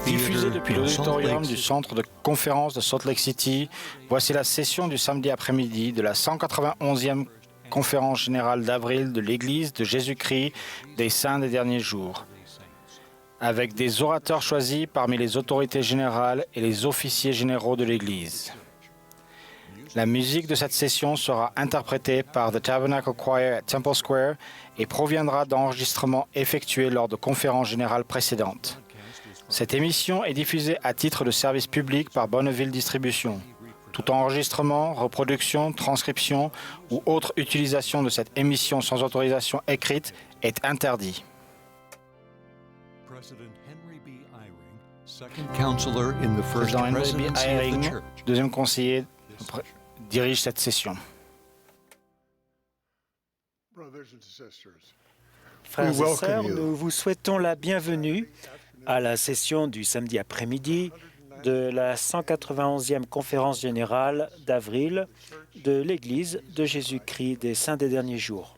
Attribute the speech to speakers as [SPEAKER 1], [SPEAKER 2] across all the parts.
[SPEAKER 1] Diffusé depuis l'auditorium du centre de conférence de Salt Lake City, voici la session du samedi après-midi de la 191e conférence générale d'avril de l'Église de Jésus-Christ des Saints des Derniers Jours, avec des orateurs choisis parmi les autorités générales et les officiers généraux de l'Église. La musique de cette session sera interprétée par The Tabernacle Choir at Temple Square et proviendra d'enregistrements effectués lors de conférences générales précédentes. Cette émission est diffusée à titre de service public par Bonneville Distribution. Tout enregistrement, reproduction, transcription ou autre utilisation de cette émission sans autorisation écrite est interdit. Président Henry B. Eyring, deuxième conseiller, dirige cette session.
[SPEAKER 2] Frères et sœurs, nous vous souhaitons la bienvenue à la session du samedi après-midi de la 191e conférence générale d'avril de l'Église de Jésus-Christ des Saints des Derniers Jours.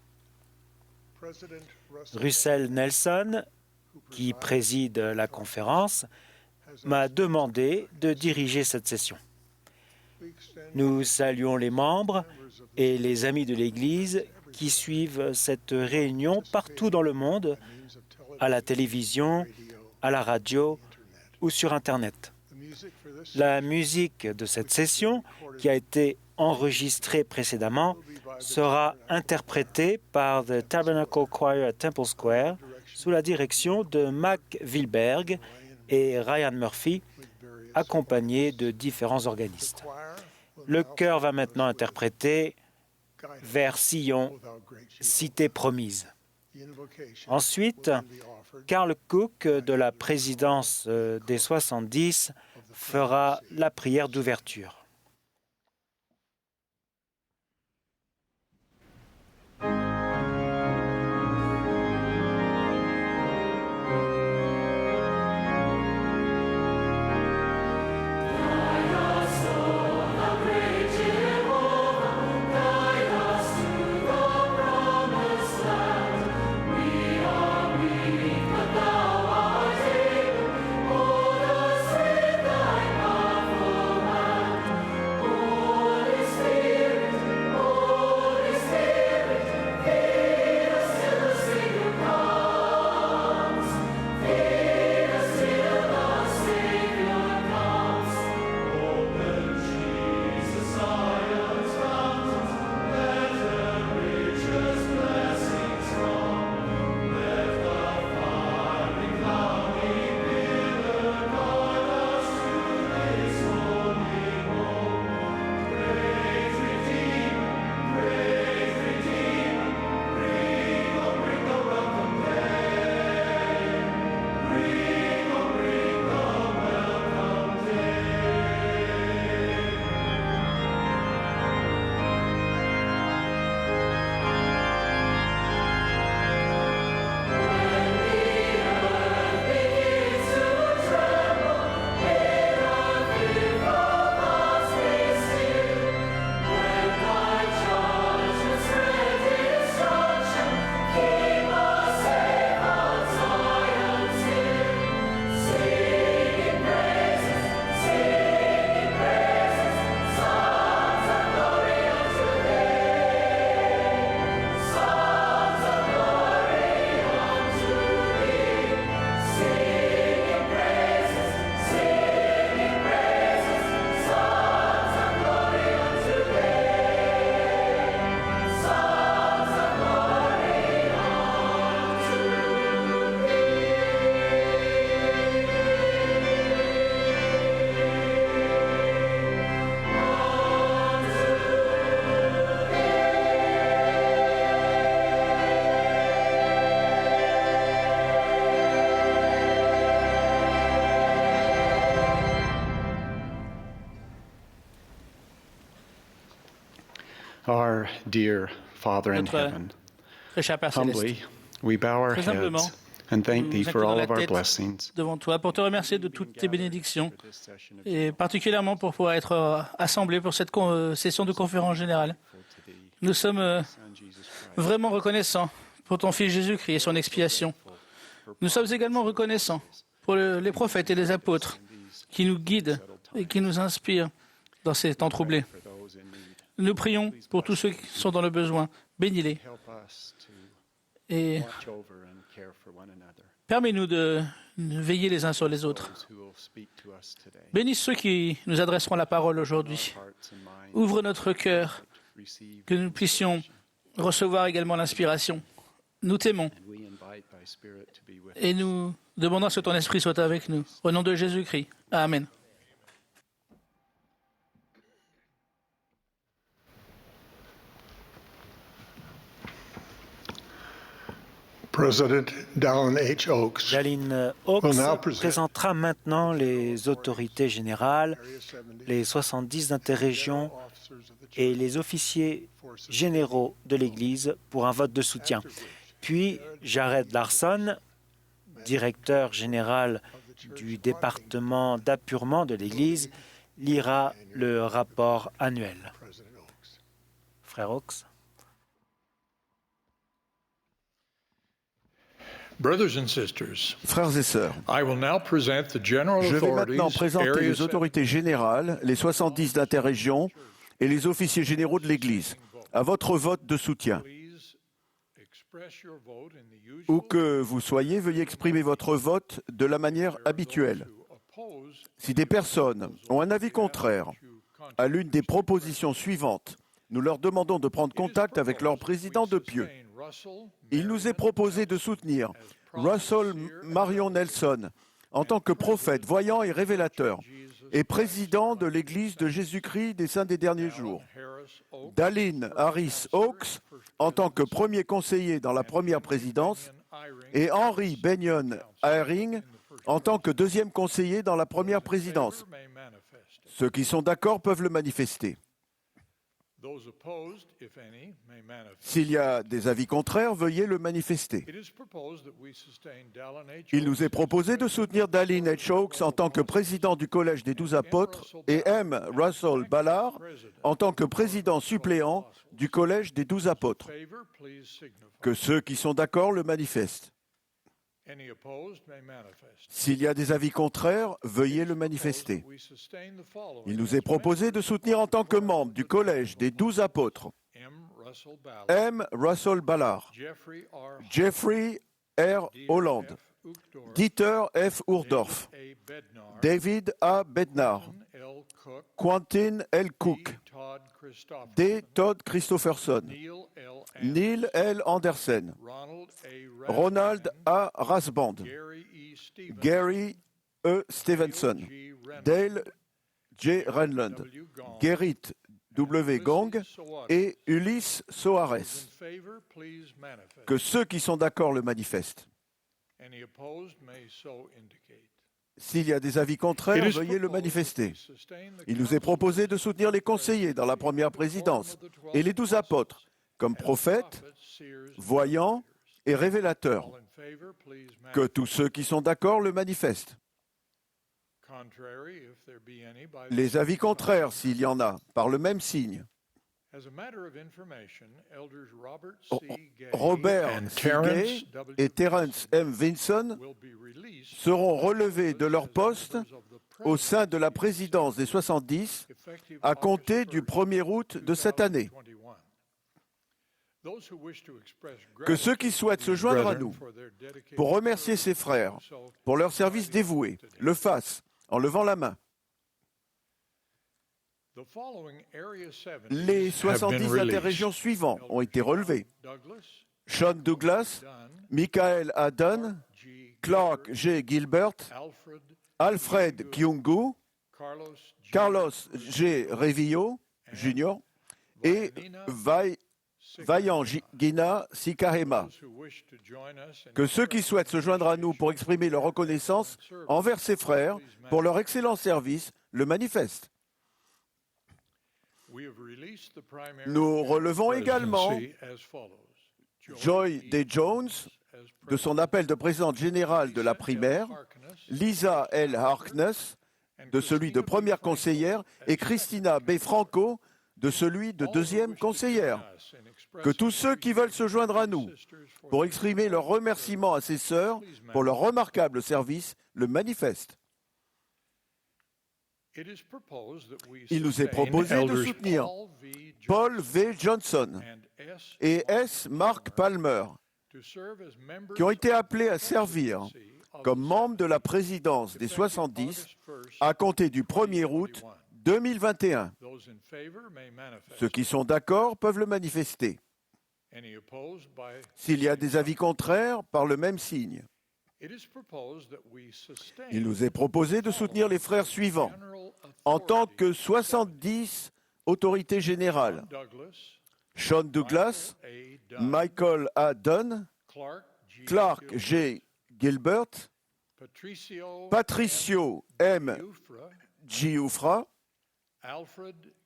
[SPEAKER 2] Russell Nelson, qui préside la conférence, m'a demandé de diriger cette session. Nous saluons les membres et les amis de l'Église qui suivent cette réunion partout dans le monde, à la télévision, à la radio ou sur Internet. La musique de cette session, qui a été enregistrée précédemment, sera interprétée par The Tabernacle Choir at Temple Square sous la direction de Mac Wilberg et Ryan Murphy, accompagnés de différents organistes. Le chœur va maintenant interpréter « Vers Sion, cité promise ». Ensuite, Karl Cook de la présidence des 70 fera la prière d'ouverture.
[SPEAKER 3] Our dear Father in
[SPEAKER 4] Notre
[SPEAKER 3] heaven,
[SPEAKER 4] très cher Père Céleste,
[SPEAKER 3] humbly we bow our
[SPEAKER 4] très humblement,
[SPEAKER 3] heads and thank Thee
[SPEAKER 4] nous
[SPEAKER 3] for
[SPEAKER 4] inclinons
[SPEAKER 3] all
[SPEAKER 4] la
[SPEAKER 3] of our
[SPEAKER 4] tête
[SPEAKER 3] blessings.
[SPEAKER 4] devant toi pour te remercier de toutes tes bénédictions et particulièrement pour pouvoir être assemblés pour cette session de conférence générale. Nous sommes vraiment reconnaissants pour ton Fils Jésus-Christ et son expiation. Nous sommes également reconnaissants pour les prophètes et les apôtres qui nous guident et qui nous inspirent dans ces temps troublés. Nous prions pour tous ceux qui sont dans le besoin. Bénis-les et permets-nous de veiller les uns sur les autres. Bénis ceux qui nous adresseront la parole aujourd'hui. Ouvre notre cœur, que nous puissions recevoir également l'inspiration. Nous t'aimons et nous demandons que ton esprit soit avec nous. Au nom de Jésus-Christ. Amen.
[SPEAKER 5] President Dallin H. Oaks
[SPEAKER 2] Dallin Oaks présentera maintenant les autorités générales, les 70 interrégions et les officiers généraux de l'Église pour un vote de soutien. Puis Jared Larson, directeur général du département d'appurement de l'Église, lira le rapport annuel. Frère Oaks.
[SPEAKER 6] Frères et sœurs, je vais maintenant présenter les autorités générales, les 70 d'interrégion et les officiers généraux de l'Église à votre vote de soutien. Où que vous soyez, veuillez exprimer votre vote de la manière habituelle. Si des personnes ont un avis contraire à l'une des propositions suivantes, nous leur demandons de prendre contact avec leur président de pieux. Il nous est proposé de soutenir Russell Marion Nelson en tant que prophète, voyant et révélateur, et président de l'Église de Jésus-Christ des Saints des Derniers Jours. Dallin Harris Oaks en tant que premier conseiller dans la première présidence, et Henry Benyon Eyring en tant que deuxième conseiller dans la première présidence. Ceux qui sont d'accord peuvent le manifester. S'il y a des avis contraires, veuillez le manifester. Il nous est proposé de soutenir Dallin H. Oaks en tant que président du Collège des 12 apôtres et M. Russell Ballard en tant que président suppléant du Collège des 12 apôtres. Que ceux qui sont d'accord le manifestent. S'il y a des avis contraires, veuillez le manifester. Il nous est proposé de soutenir en tant que membre du Collège des 12 apôtres M. Russell Ballard, Jeffrey R. Holland, Dieter F. Urdorf, David A. Bednar, Quentin L. Cook, D. Todd Christopherson, Neil L. Anderson, Ronald A. Rasband, Gary E. Stevenson, Dale J. Renland, Gerrit W. Gong et Ulysse Soares. Que ceux qui sont d'accord le manifestent. S'il y a des avis contraires, veuillez le manifester. Il nous est proposé de soutenir les conseillers dans la première présidence et les 12 apôtres comme prophètes, voyants et révélateurs. Que tous ceux qui sont d'accord le manifestent. Les avis contraires, s'il y en a, par le même signe. Robert C. Gay et Terence M. Vinson seront relevés de leur poste au sein de la présidence des 70 à compter du 1er août de cette année. Que ceux qui souhaitent se joindre à nous pour remercier ces frères pour leur service dévoué le fassent en levant la main. Les 70 interrégions suivants ont été relevés. Sean Douglas, Michael A. Dunn, Clark G. Gilbert, Alfred Kyungu, Carlos G. Revillo, Jr. et Vaillant Gina Sikahema. Que ceux qui souhaitent se joindre à nous pour exprimer leur reconnaissance envers ces frères pour leur excellent service le manifestent. Nous relevons également Joy D. Jones de son appel de présidente générale de la primaire, Lisa L. Harkness de celui de première conseillère et Christina B. Franco de celui de deuxième conseillère. que tous ceux qui veulent se joindre à nous pour exprimer leur remerciement à ces sœurs pour leur remarquable service le manifestent. Il nous est proposé de soutenir Paul V. Johnson et S. Mark Palmer, qui ont été appelés à servir comme membres de la présidence des 70 à compter du 1er août 2021. Ceux qui sont d'accord peuvent le manifester. S'il y a des avis contraires, par le même signe. Il nous est proposé de soutenir les frères suivants en tant que 70 autorités générales: Sean Douglas, Michael A. Dunn, Clark G. Gilbert, Patricio M. Giuffra,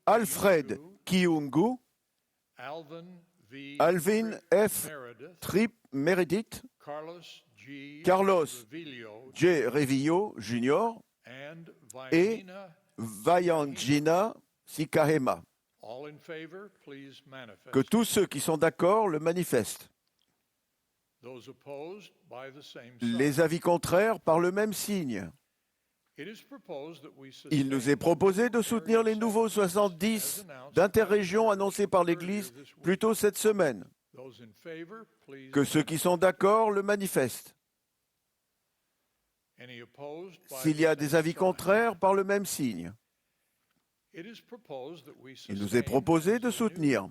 [SPEAKER 6] Alfred Kiungu, Alvin F. Tripp Meredith, Carlos J. Revillo Jr. et Vayangina Sikahema. Que tous ceux qui sont d'accord le manifestent. Les avis contraires par le même signe. Il nous est proposé de soutenir les nouveaux 70 d'interrégion annoncés par l'Église plus tôt cette semaine. Que ceux qui sont d'accord le manifestent. S'il y a des avis contraires, par le même signe. Il nous est proposé de soutenir,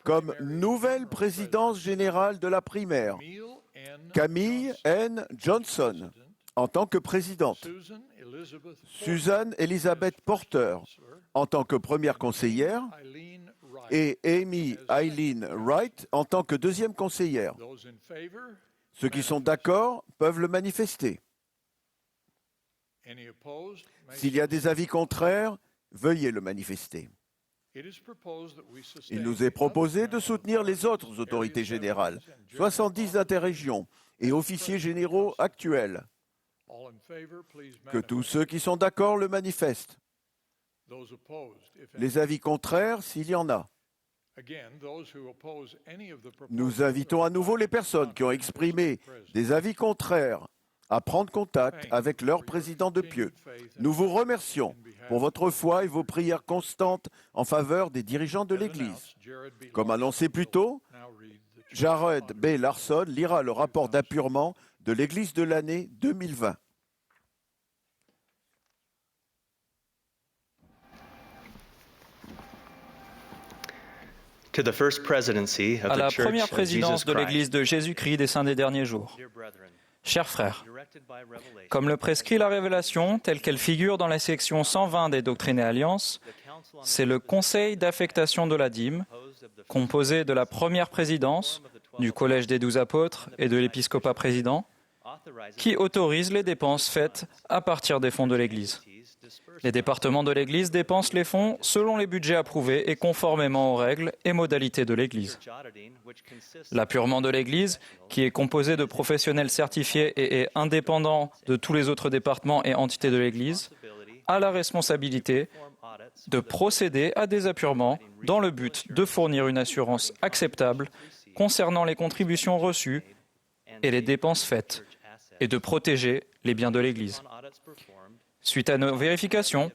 [SPEAKER 6] comme nouvelle présidence générale de la primaire, Camille N. Johnson, en tant que présidente, Susan Elizabeth Porter, en tant que première conseillère, et Amy Eileen Wright, en tant que deuxième conseillère. Ceux qui sont d'accord peuvent le manifester. S'il y a des avis contraires, veuillez le manifester. Il nous est proposé de soutenir les autres autorités générales, 70 interrégions et officiers généraux actuels. Que tous ceux qui sont d'accord le manifestent. Les avis contraires, s'il y en a. Nous invitons à nouveau les personnes qui ont exprimé des avis contraires à prendre contact avec leur président de pieux. Nous vous remercions pour votre foi et vos prières constantes en faveur des dirigeants de l'Église. Comme annoncé plus tôt, Jared B. Larson lira le rapport d'appurement de l'Église de l'année 2020.
[SPEAKER 7] À la première présidence de l'Église de Jésus-Christ des Saints des Derniers Jours. Chers frères, comme le prescrit la Révélation, telle qu'elle figure dans la section 120 des Doctrines et Alliances, c'est le Conseil d'affectation de la dîme, composé de la première présidence, du Collège des 12 apôtres et de l'épiscopat président, qui autorise les dépenses faites à partir des fonds de l'Église. Les départements de l'Église dépensent les fonds selon les budgets approuvés et conformément aux règles et modalités de l'Église. L'appurement de l'Église, qui est composé de professionnels certifiés et est indépendant de tous les autres départements et entités de l'Église, a la responsabilité de procéder à des appurements dans le but de fournir une assurance acceptable concernant les contributions reçues et les dépenses faites, et de protéger les biens de l'Église. Suite à nos vérifications,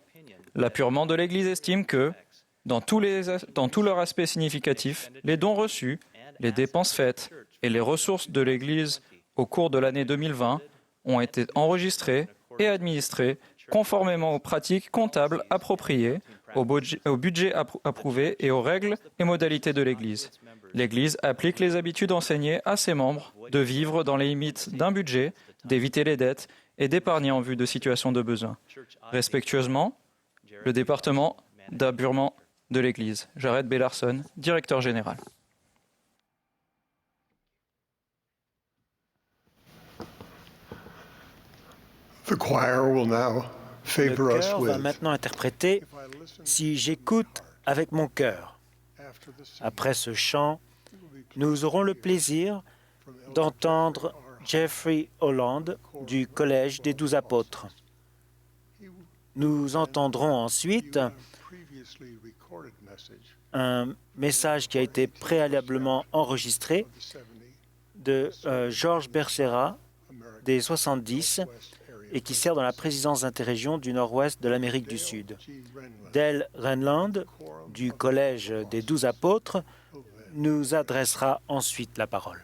[SPEAKER 7] l'appurement de l'Église estime que, dans tous leurs aspects significatifs, les dons reçus, les dépenses faites et les ressources de l'Église au cours de l'année 2020 ont été enregistrés et administrés conformément aux pratiques comptables appropriées, au budget approuvé et aux règles et modalités de l'Église. L'Église applique les habitudes enseignées à ses membres de vivre dans les limites d'un budget, d'éviter les dettes et d'épargner en vue de situations de besoin. Respectueusement, le département d'appurement de l'Église. Jared B. Larson, directeur général.
[SPEAKER 5] The choir will now favor
[SPEAKER 2] Le
[SPEAKER 5] us
[SPEAKER 2] chœur va
[SPEAKER 5] with.
[SPEAKER 2] maintenant interpréter « Si j'écoute avec mon cœur ». Après ce chant, nous aurons le plaisir d'entendre Jeffrey Holland du Collège des 12 apôtres. Nous entendrons ensuite un message qui a été préalablement enregistré de Georges Becerra des 70 et qui sert dans la présidence d'interrégion du Nord-Ouest de l'Amérique du Sud. Dale Renland, du Collège des 12 apôtres, nous adressera ensuite la parole.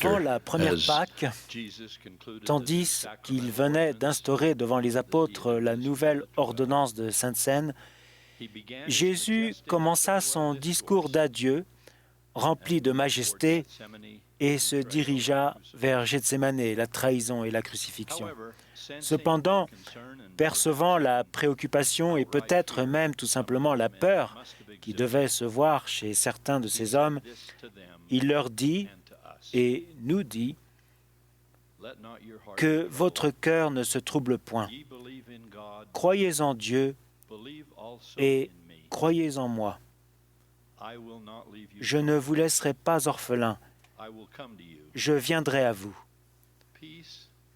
[SPEAKER 8] Avant la première Pâque, tandis qu'il venait d'instaurer devant les apôtres la nouvelle ordonnance de Sainte-Seine, Jésus commença son discours d'adieu, rempli de majesté, et se dirigea vers Gethsémanée, la trahison et la crucifixion. Cependant, percevant la préoccupation et peut-être même tout simplement la peur qui devait se voir chez certains de ces hommes, il leur dit et nous dit que votre cœur ne se trouble point. Croyez en Dieu et croyez en moi. Je ne vous laisserai pas orphelins. Je viendrai à vous.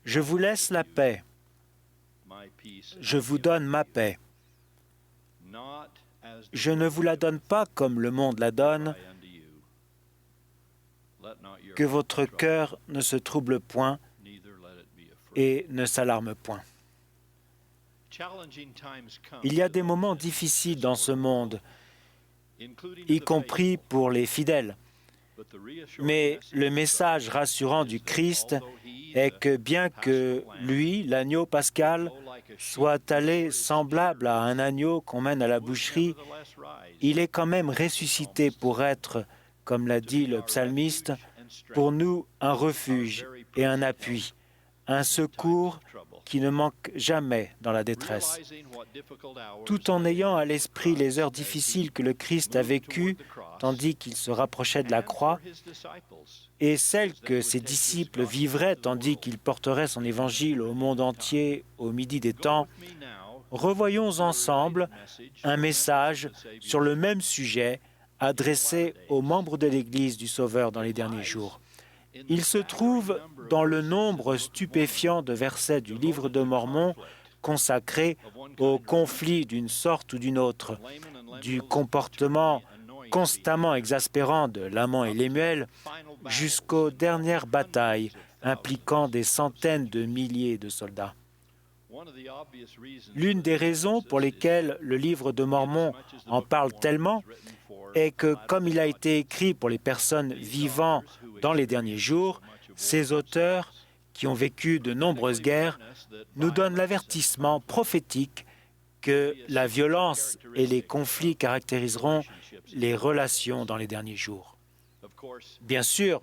[SPEAKER 8] Je vous laisse la paix. Je vous donne ma paix. Je ne vous la donne pas comme le monde la donne. Que votre cœur ne se trouble point et ne s'alarme point. Il y a des moments difficiles dans ce monde, y compris pour les fidèles. Mais le message rassurant du Christ est que bien que lui, l'agneau pascal, soit allé semblable à un agneau qu'on mène à la boucherie, il est quand même ressuscité pour être, comme l'a dit le psalmiste, pour nous un refuge et un appui, un secours qui ne manque jamais dans la détresse. Tout en ayant à l'esprit les heures difficiles que le Christ a vécues tandis qu'il se rapprochait de la croix, et celles que ses disciples vivraient tandis qu'il porterait son évangile au monde entier au midi des temps, revoyons ensemble un message sur le même sujet adressé aux membres de l'Église du Sauveur dans les derniers jours. Il se trouve dans le nombre stupéfiant de versets du Livre de Mormon consacrés au conflit d'une sorte ou d'une autre, du comportement constamment exaspérant de Laman et Lémuel jusqu'aux dernières batailles impliquant des centaines de milliers de soldats. L'une des raisons pour lesquelles le Livre de Mormon en parle tellement est que, comme il a été écrit pour les personnes vivant dans les derniers jours, ces auteurs, qui ont vécu de nombreuses guerres, nous donnent l'avertissement prophétique que la violence et les conflits caractériseront les relations dans les derniers jours. Bien sûr,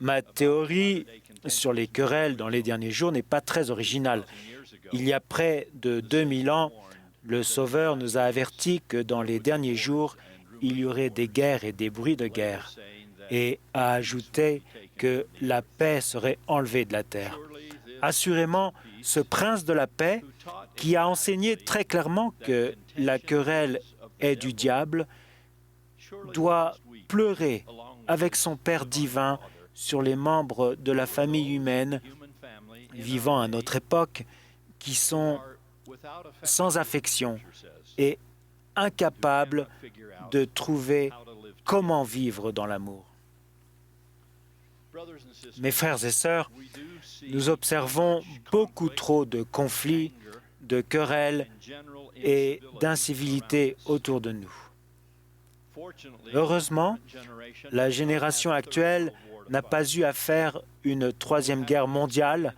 [SPEAKER 8] ma théorie sur les querelles dans les derniers jours n'est pas très originale. Il y a près de 2000 ans, le Sauveur nous a avertis que dans les derniers jours, il y aurait des guerres et des bruits de guerre, et a ajouté que la paix serait enlevée de la terre. Assurément, ce prince de la paix, qui a enseigné très clairement que la querelle est du diable, doit pleurer avec son Père divin sur les membres de la famille humaine vivant à notre époque qui sont sans affection et incapables de trouver comment vivre dans l'amour. Mes frères et sœurs, nous observons beaucoup trop de conflits, de querelles et d'incivilités autour de nous. Heureusement, la génération actuelle n'a pas eu à faire une troisième guerre mondiale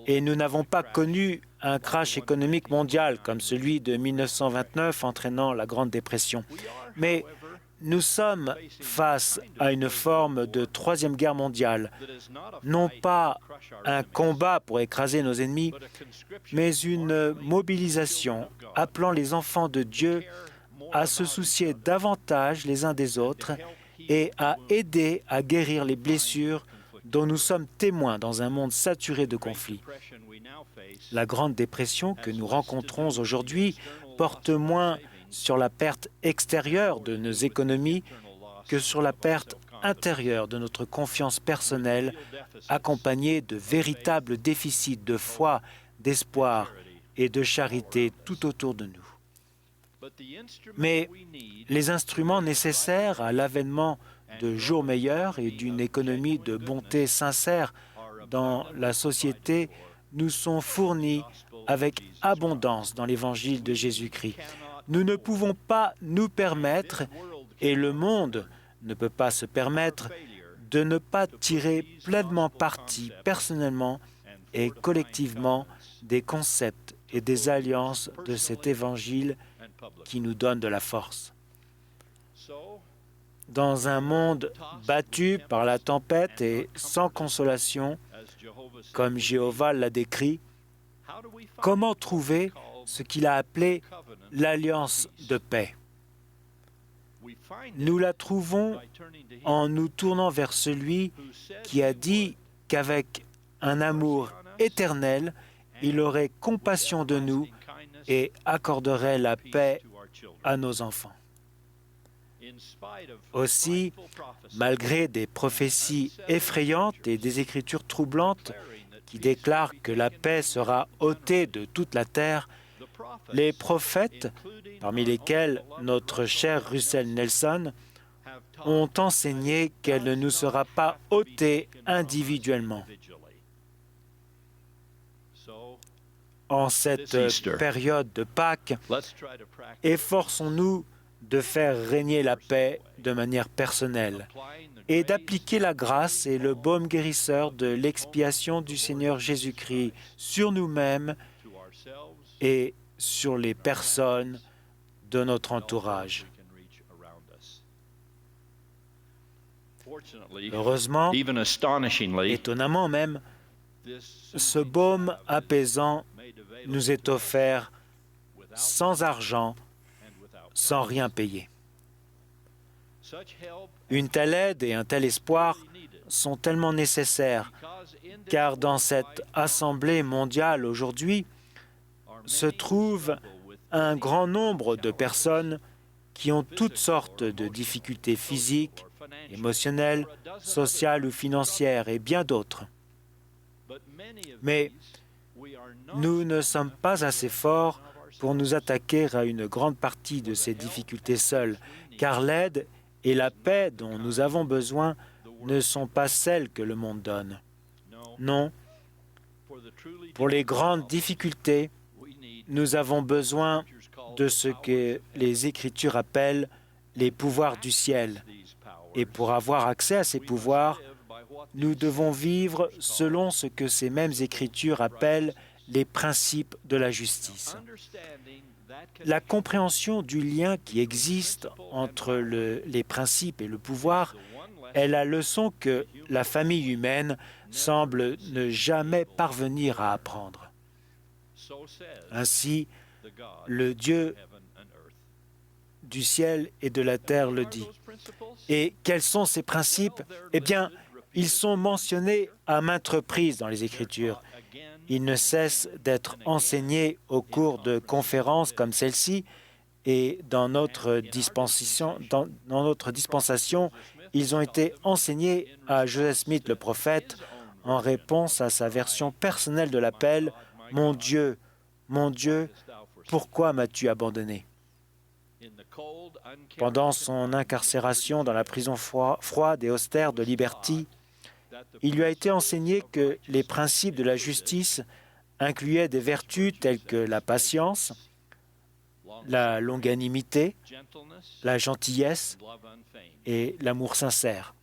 [SPEAKER 8] et nous n'avons pas connu un crash économique mondial comme celui de 1929 entraînant la Grande Dépression. Mais nous sommes face à une forme de troisième guerre mondiale, non pas un combat pour écraser nos ennemis, mais une mobilisation appelant les enfants de Dieu à se soucier davantage les uns des autres et à aider à guérir les blessures dont nous sommes témoins dans un monde saturé de conflits. La Grande Dépression que nous rencontrons aujourd'hui porte moins sur la perte extérieure de nos économies que sur la perte intérieure de notre confiance personnelle, accompagnée de véritables déficits de foi, d'espoir et de charité tout autour de nous. Mais les instruments nécessaires à l'avènement de jours meilleurs et d'une économie de bonté sincère dans la société nous sont fournis avec abondance dans l'Évangile de Jésus-Christ. Nous ne pouvons pas nous permettre, et le monde ne peut pas se permettre, de ne pas tirer pleinement parti personnellement et collectivement des concepts et des alliances de cet Évangile qui nous donne de la force. Dans un monde battu par la tempête et sans consolation, comme Jéhovah l'a décrit, comment trouver ce qu'il a appelé l'alliance de paix? Nous la trouvons en nous tournant vers celui qui a dit qu'avec un amour éternel, il aurait compassion de nous et accorderait la paix à nos enfants. Aussi, malgré des prophéties effrayantes et des écritures troublantes qui déclarent que la paix sera ôtée de toute la terre, les prophètes, parmi lesquels notre cher Russell Nelson, ont enseigné qu'elle ne nous sera pas ôtée individuellement. En cette période de Pâques, efforçons-nous de faire régner la paix de manière personnelle et d'appliquer la grâce et le baume guérisseur de l'expiation du Seigneur Jésus-Christ sur nous-mêmes et sur les personnes de notre entourage. Heureusement, étonnamment même, ce baume apaisant nous est offert sans argent, sans rien payer. Une telle aide et un tel espoir sont tellement nécessaires, car dans cette Assemblée mondiale aujourd'hui se trouve un grand nombre de personnes qui ont toutes sortes de difficultés physiques, émotionnelles, sociales ou financières et bien d'autres. Mais nous ne sommes pas assez forts pour nous attaquer à une grande partie de ces difficultés seuls, car l'aide et la paix dont nous avons besoin ne sont pas celles que le monde donne. Non, pour les grandes difficultés, nous avons besoin de ce que les Écritures appellent les pouvoirs du ciel. Et pour avoir accès à ces pouvoirs, nous devons vivre selon ce que ces mêmes Écritures appellent les principes de la justice. La compréhension du lien qui existe entre les principes et le pouvoir est la leçon que la famille humaine semble ne jamais parvenir à apprendre. Ainsi, le Dieu du ciel et de la terre le dit. Et quels sont ces principes? Eh bien, ils sont mentionnés à maintes reprises dans les Écritures. Ils ne cessent d'être enseignés au cours de conférences comme celle-ci et dans notre dispensation, ils ont été enseignés à Joseph Smith le prophète en réponse à sa version personnelle de l'appel « Mon Dieu, pourquoi m'as-tu abandonné ?» Pendant son incarcération dans la prison froide et austère de Liberty, il lui a été enseigné que les principes de la justice incluaient des vertus telles que la patience, la longanimité, la gentillesse et l'amour sincère.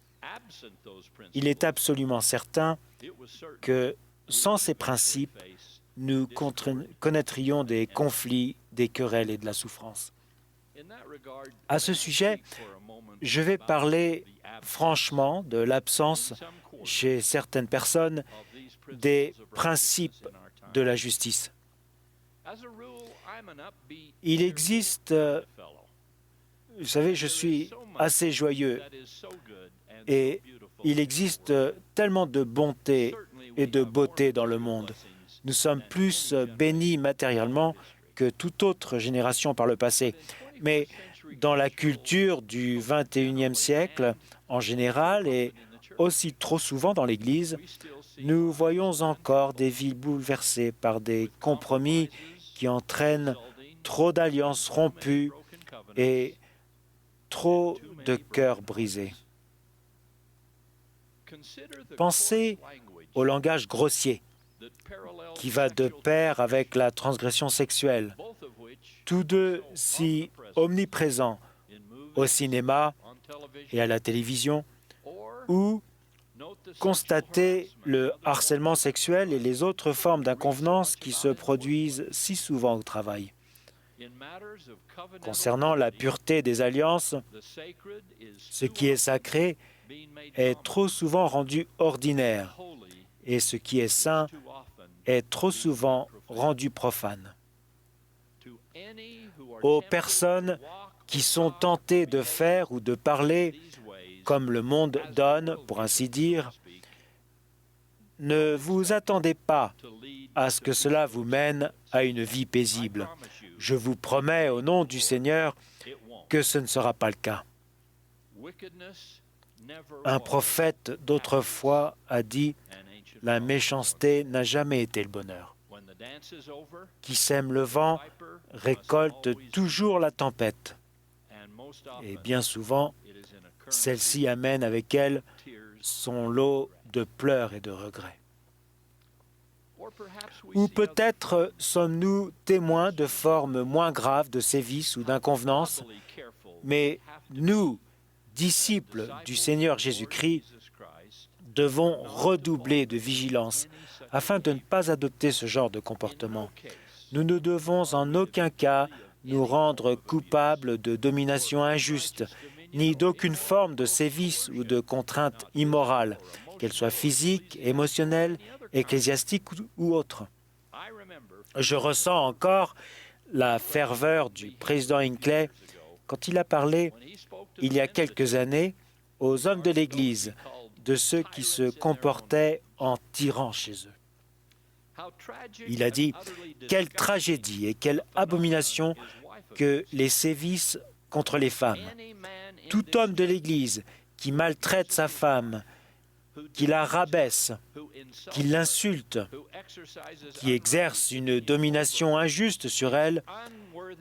[SPEAKER 8] Il est absolument certain que sans ces principes, nous connaîtrions des conflits, des querelles et de la souffrance. À ce sujet, je vais parler franchement de l'absence chez certaines personnes des principes de la justice. Il existe, vous savez, je suis assez joyeux et il existe tellement de bonté et de beauté dans le monde. Nous sommes plus bénis matériellement que toute autre génération par le passé. Mais dans la culture du XXIe siècle, en général, et aussi trop souvent dans l'Église, nous voyons encore des vies bouleversées par des compromis qui entraînent trop d'alliances rompues et trop de cœurs brisés. Pensez au langage grossier qui va de pair avec la transgression sexuelle, tous deux si omniprésents au cinéma et à la télévision, ou constatez le harcèlement sexuel et les autres formes d'inconvenance qui se produisent si souvent au travail. Concernant la pureté des alliances, ce qui est sacré est trop souvent rendu ordinaire et ce qui est saint est trop souvent rendu profane. Aux personnes qui sont tentées de faire ou de parler comme le monde donne, pour ainsi dire, ne vous attendez pas à ce que cela vous mène à une vie paisible. Je vous promets au nom du Seigneur que ce ne sera pas le cas. Un prophète d'autrefois a dit « La méchanceté n'a jamais été le bonheur. Qui sème le vent récolte toujours la tempête. » Et bien souvent, celle-ci amène avec elle son lot de pleurs et de regrets. Ou peut-être sommes-nous témoins de formes moins graves de sévices ou d'inconvenances, mais nous, disciples du Seigneur Jésus-Christ, devons redoubler de vigilance afin de ne pas adopter ce genre de comportement. Nous ne devons en aucun cas nous rendre coupables de domination injuste, ni d'aucune forme de sévice ou de contrainte immorale, qu'elle soit physique, émotionnelle, ecclésiastique ou autre. Je ressens encore la ferveur du président Hinckley quand il a parlé, il y a quelques années, aux hommes de l'Église, de ceux qui se comportaient en tyrans chez eux. Il a dit « Quelle tragédie et quelle abomination que les sévices contre les femmes. Tout homme de l'Église qui maltraite sa femme, qui la rabaisse, qui l'insulte, qui exerce une domination injuste sur elle,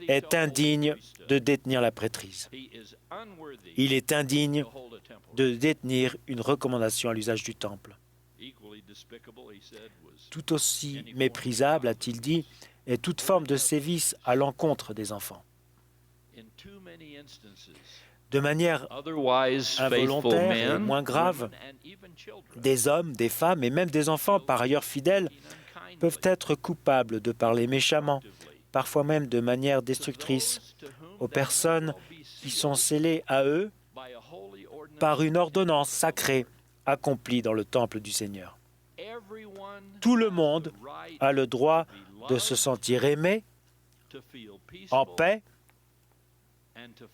[SPEAKER 8] est indigne de détenir la prêtrise. Il est indigne de détenir une recommandation à l'usage du temple. Tout aussi méprisable, a-t-il dit, est toute forme de sévice à l'encontre des enfants. De manière involontaire et moins grave, des hommes, des femmes et même des enfants, par ailleurs fidèles, peuvent être coupables de parler méchamment, parfois même de manière destructrice, aux personnes qui sont scellées à eux par une ordonnance sacrée accomplie dans le temple du Seigneur. Tout le monde a le droit de se sentir aimé, en paix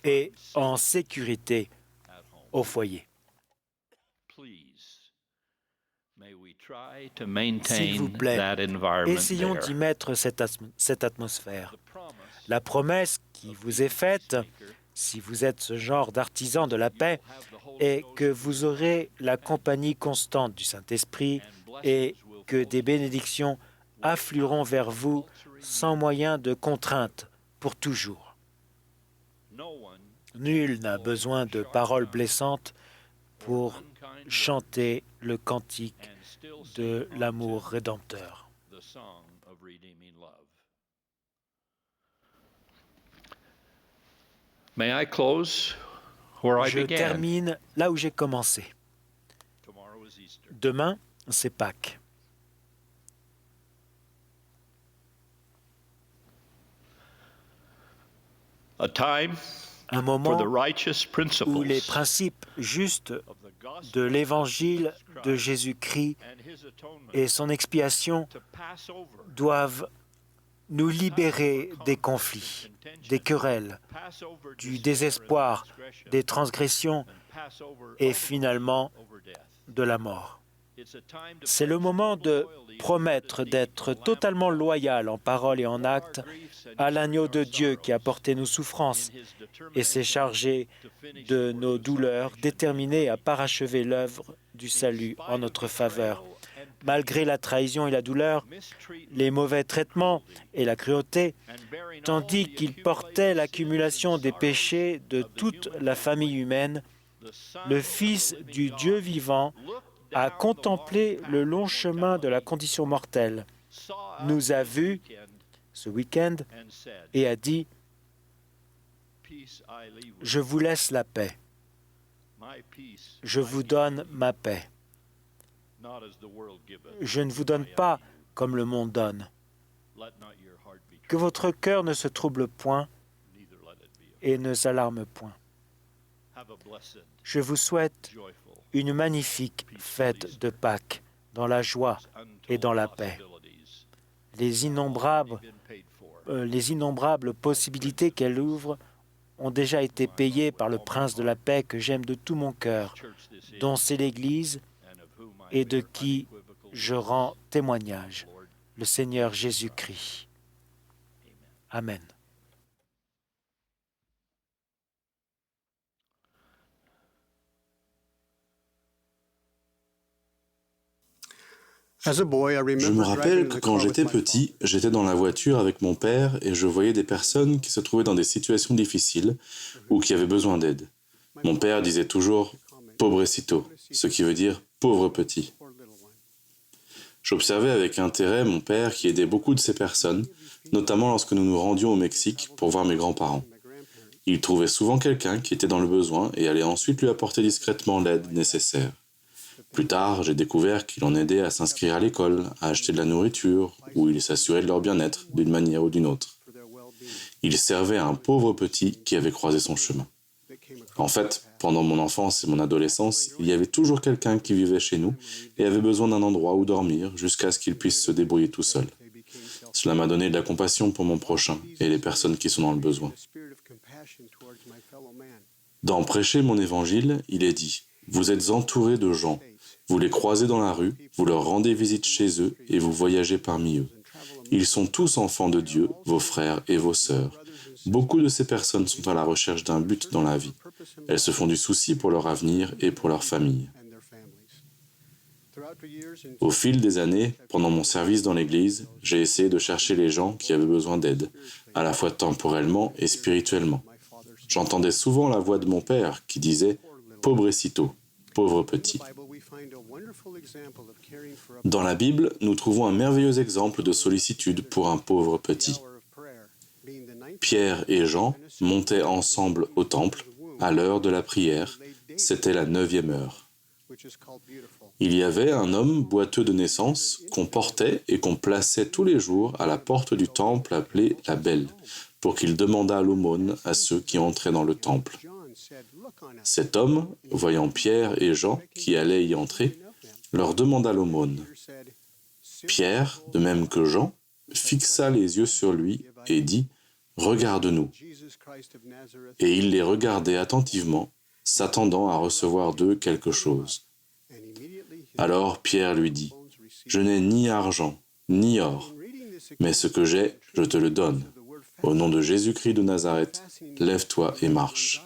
[SPEAKER 8] et en sécurité au foyer. S'il vous plaît, essayons d'y mettre cette atmosphère. La promesse qui vous est faite, si vous êtes ce genre d'artisan de la paix, est que vous aurez la compagnie constante du Saint-Esprit et que des bénédictions afflueront vers vous sans moyen de contrainte pour toujours. Nul n'a besoin de paroles blessantes pour chanter le cantique de l'amour rédempteur. Je termine là où j'ai commencé. Demain, c'est Pâques. Un moment où les principes justes de l'Évangile de Jésus-Christ et son expiation doivent nous libérer des conflits, des querelles, du désespoir, des transgressions et finalement de la mort. C'est le moment de promettre d'être totalement loyal en parole et en acte à l'agneau de Dieu qui a porté nos souffrances et s'est chargé de nos douleurs, déterminé à parachever l'œuvre du salut en notre faveur. Malgré la trahison et la douleur, les mauvais traitements et la cruauté, tandis qu'il portait l'accumulation des péchés de toute la famille humaine, le Fils du Dieu vivant a contemplé le long chemin de la condition mortelle, nous a vus ce week-end et a dit « Je vous laisse la paix, je vous donne ma paix. Je ne vous donne pas comme le monde donne. Que votre cœur ne se trouble point et ne s'alarme point. Je vous souhaite une magnifique fête de Pâques dans la joie et dans la paix. Les innombrables possibilités qu'elle ouvre ont déjà été payées par le Prince de la paix que j'aime de tout mon cœur, dont c'est l'Église et de qui je rends témoignage, le Seigneur Jésus-Christ. Amen.
[SPEAKER 9] Je me rappelle que quand j'étais petit, j'étais dans la voiture avec mon père et je voyais des personnes qui se trouvaient dans des situations difficiles ou qui avaient besoin d'aide. Mon père disait toujours « pobrecito », ce qui veut dire « pauvre petit ». J'observais avec intérêt mon père qui aidait beaucoup de ces personnes, notamment lorsque nous nous rendions au Mexique pour voir mes grands-parents. Il trouvait souvent quelqu'un qui était dans le besoin et allait ensuite lui apporter discrètement l'aide nécessaire. Plus tard, j'ai découvert qu'il en aidait à s'inscrire à l'école, à acheter de la nourriture, ou il s'assurait de leur bien-être d'une manière ou d'une autre. Il servait à un pauvre petit qui avait croisé son chemin. En fait, pendant mon enfance et mon adolescence, il y avait toujours quelqu'un qui vivait chez nous et avait besoin d'un endroit où dormir jusqu'à ce qu'il puisse se débrouiller tout seul. Cela m'a donné de la compassion pour mon prochain et les personnes qui sont dans le besoin. Dans Prêcher mon évangile, il est dit « Vous êtes entourés de gens. Vous les croisez dans la rue, vous leur rendez visite chez eux et vous voyagez parmi eux. Ils sont tous enfants de Dieu, vos frères et vos sœurs. Beaucoup de ces personnes sont à la recherche d'un but dans la vie. Elles se font du souci pour leur avenir et pour leur famille. » Au fil des années, pendant mon service dans l'Église, j'ai essayé de chercher les gens qui avaient besoin d'aide, à la fois temporellement et spirituellement. J'entendais souvent la voix de mon père qui disait « pobrecito », pauvre petit. Dans la Bible, nous trouvons un merveilleux exemple de sollicitude pour un pauvre petit. Pierre et Jean montaient ensemble au temple à l'heure de la prière. C'était la 9e heure. Il y avait un homme boiteux de naissance qu'on portait et qu'on plaçait tous les jours à la porte du temple appelée la Belle, pour qu'il demandât l'aumône à ceux qui entraient dans le temple. Cet homme, voyant Pierre et Jean qui allaient y entrer, leur demanda l'aumône. Pierre, de même que Jean, fixa les yeux sur lui et dit « Regarde-nous ». Et il les regardait attentivement, s'attendant à recevoir d'eux quelque chose. Alors Pierre lui dit « Je n'ai ni argent, ni or, mais ce que j'ai, je te le donne. Au nom de Jésus-Christ de Nazareth, lève-toi et marche. »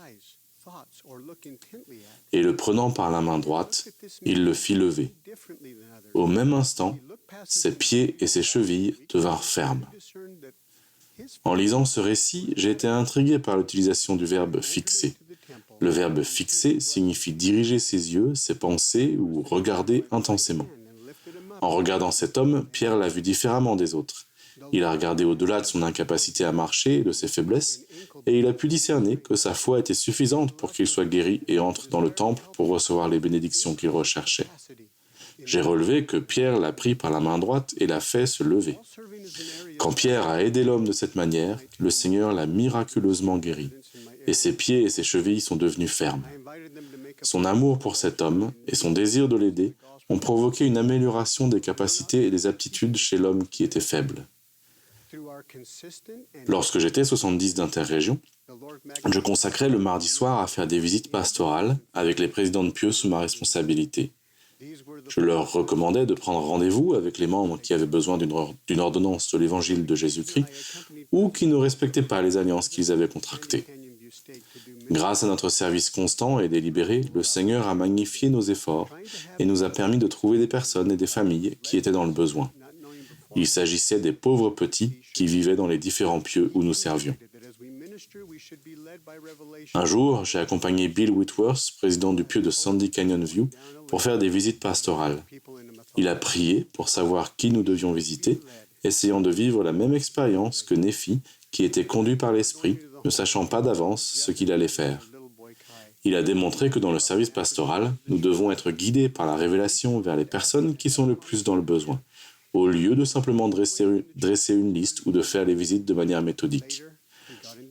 [SPEAKER 9] Et le prenant par la main droite, il le fit lever. Au même instant, ses pieds et ses chevilles devinrent fermes. En lisant ce récit, j'ai été intrigué par l'utilisation du verbe « fixer ». Le verbe « fixer » signifie diriger ses yeux, ses pensées ou regarder intensément. En regardant cet homme, Pierre l'a vu différemment des autres. Il a regardé au-delà de son incapacité à marcher et de ses faiblesses, et il a pu discerner que sa foi était suffisante pour qu'il soit guéri et entre dans le temple pour recevoir les bénédictions qu'il recherchait. J'ai relevé que Pierre l'a pris par la main droite et l'a fait se lever. Quand Pierre a aidé l'homme de cette manière, le Seigneur l'a miraculeusement guéri, et ses pieds et ses chevilles sont devenus fermes. Son amour pour cet homme et son désir de l'aider ont provoqué une amélioration des capacités et des aptitudes chez l'homme qui était faible. Lorsque j'étais 70 d'Interrégion, je consacrais le mardi soir à faire des visites pastorales avec les présidents de Pieux sous ma responsabilité. Je leur recommandais de prendre rendez-vous avec les membres qui avaient besoin d'une ordonnance de l'Évangile de Jésus-Christ ou qui ne respectaient pas les alliances qu'ils avaient contractées. Grâce à notre service constant et délibéré, le Seigneur a magnifié nos efforts et nous a permis de trouver des personnes et des familles qui étaient dans le besoin. Il s'agissait des pauvres petits qui vivaient dans les différents pieux où nous servions. Un jour, j'ai accompagné Bill Whitworth, président du pieu de Sandy Canyon View, pour faire des visites pastorales. Il a prié pour savoir qui nous devions visiter, essayant de vivre la même expérience que Néphi, qui était conduit par l'Esprit, ne sachant pas d'avance ce qu'il allait faire. Il a démontré que dans le service pastoral, nous devons être guidés par la révélation vers les personnes qui sont le plus dans le besoin, au lieu de simplement dresser une liste ou de faire les visites de manière méthodique.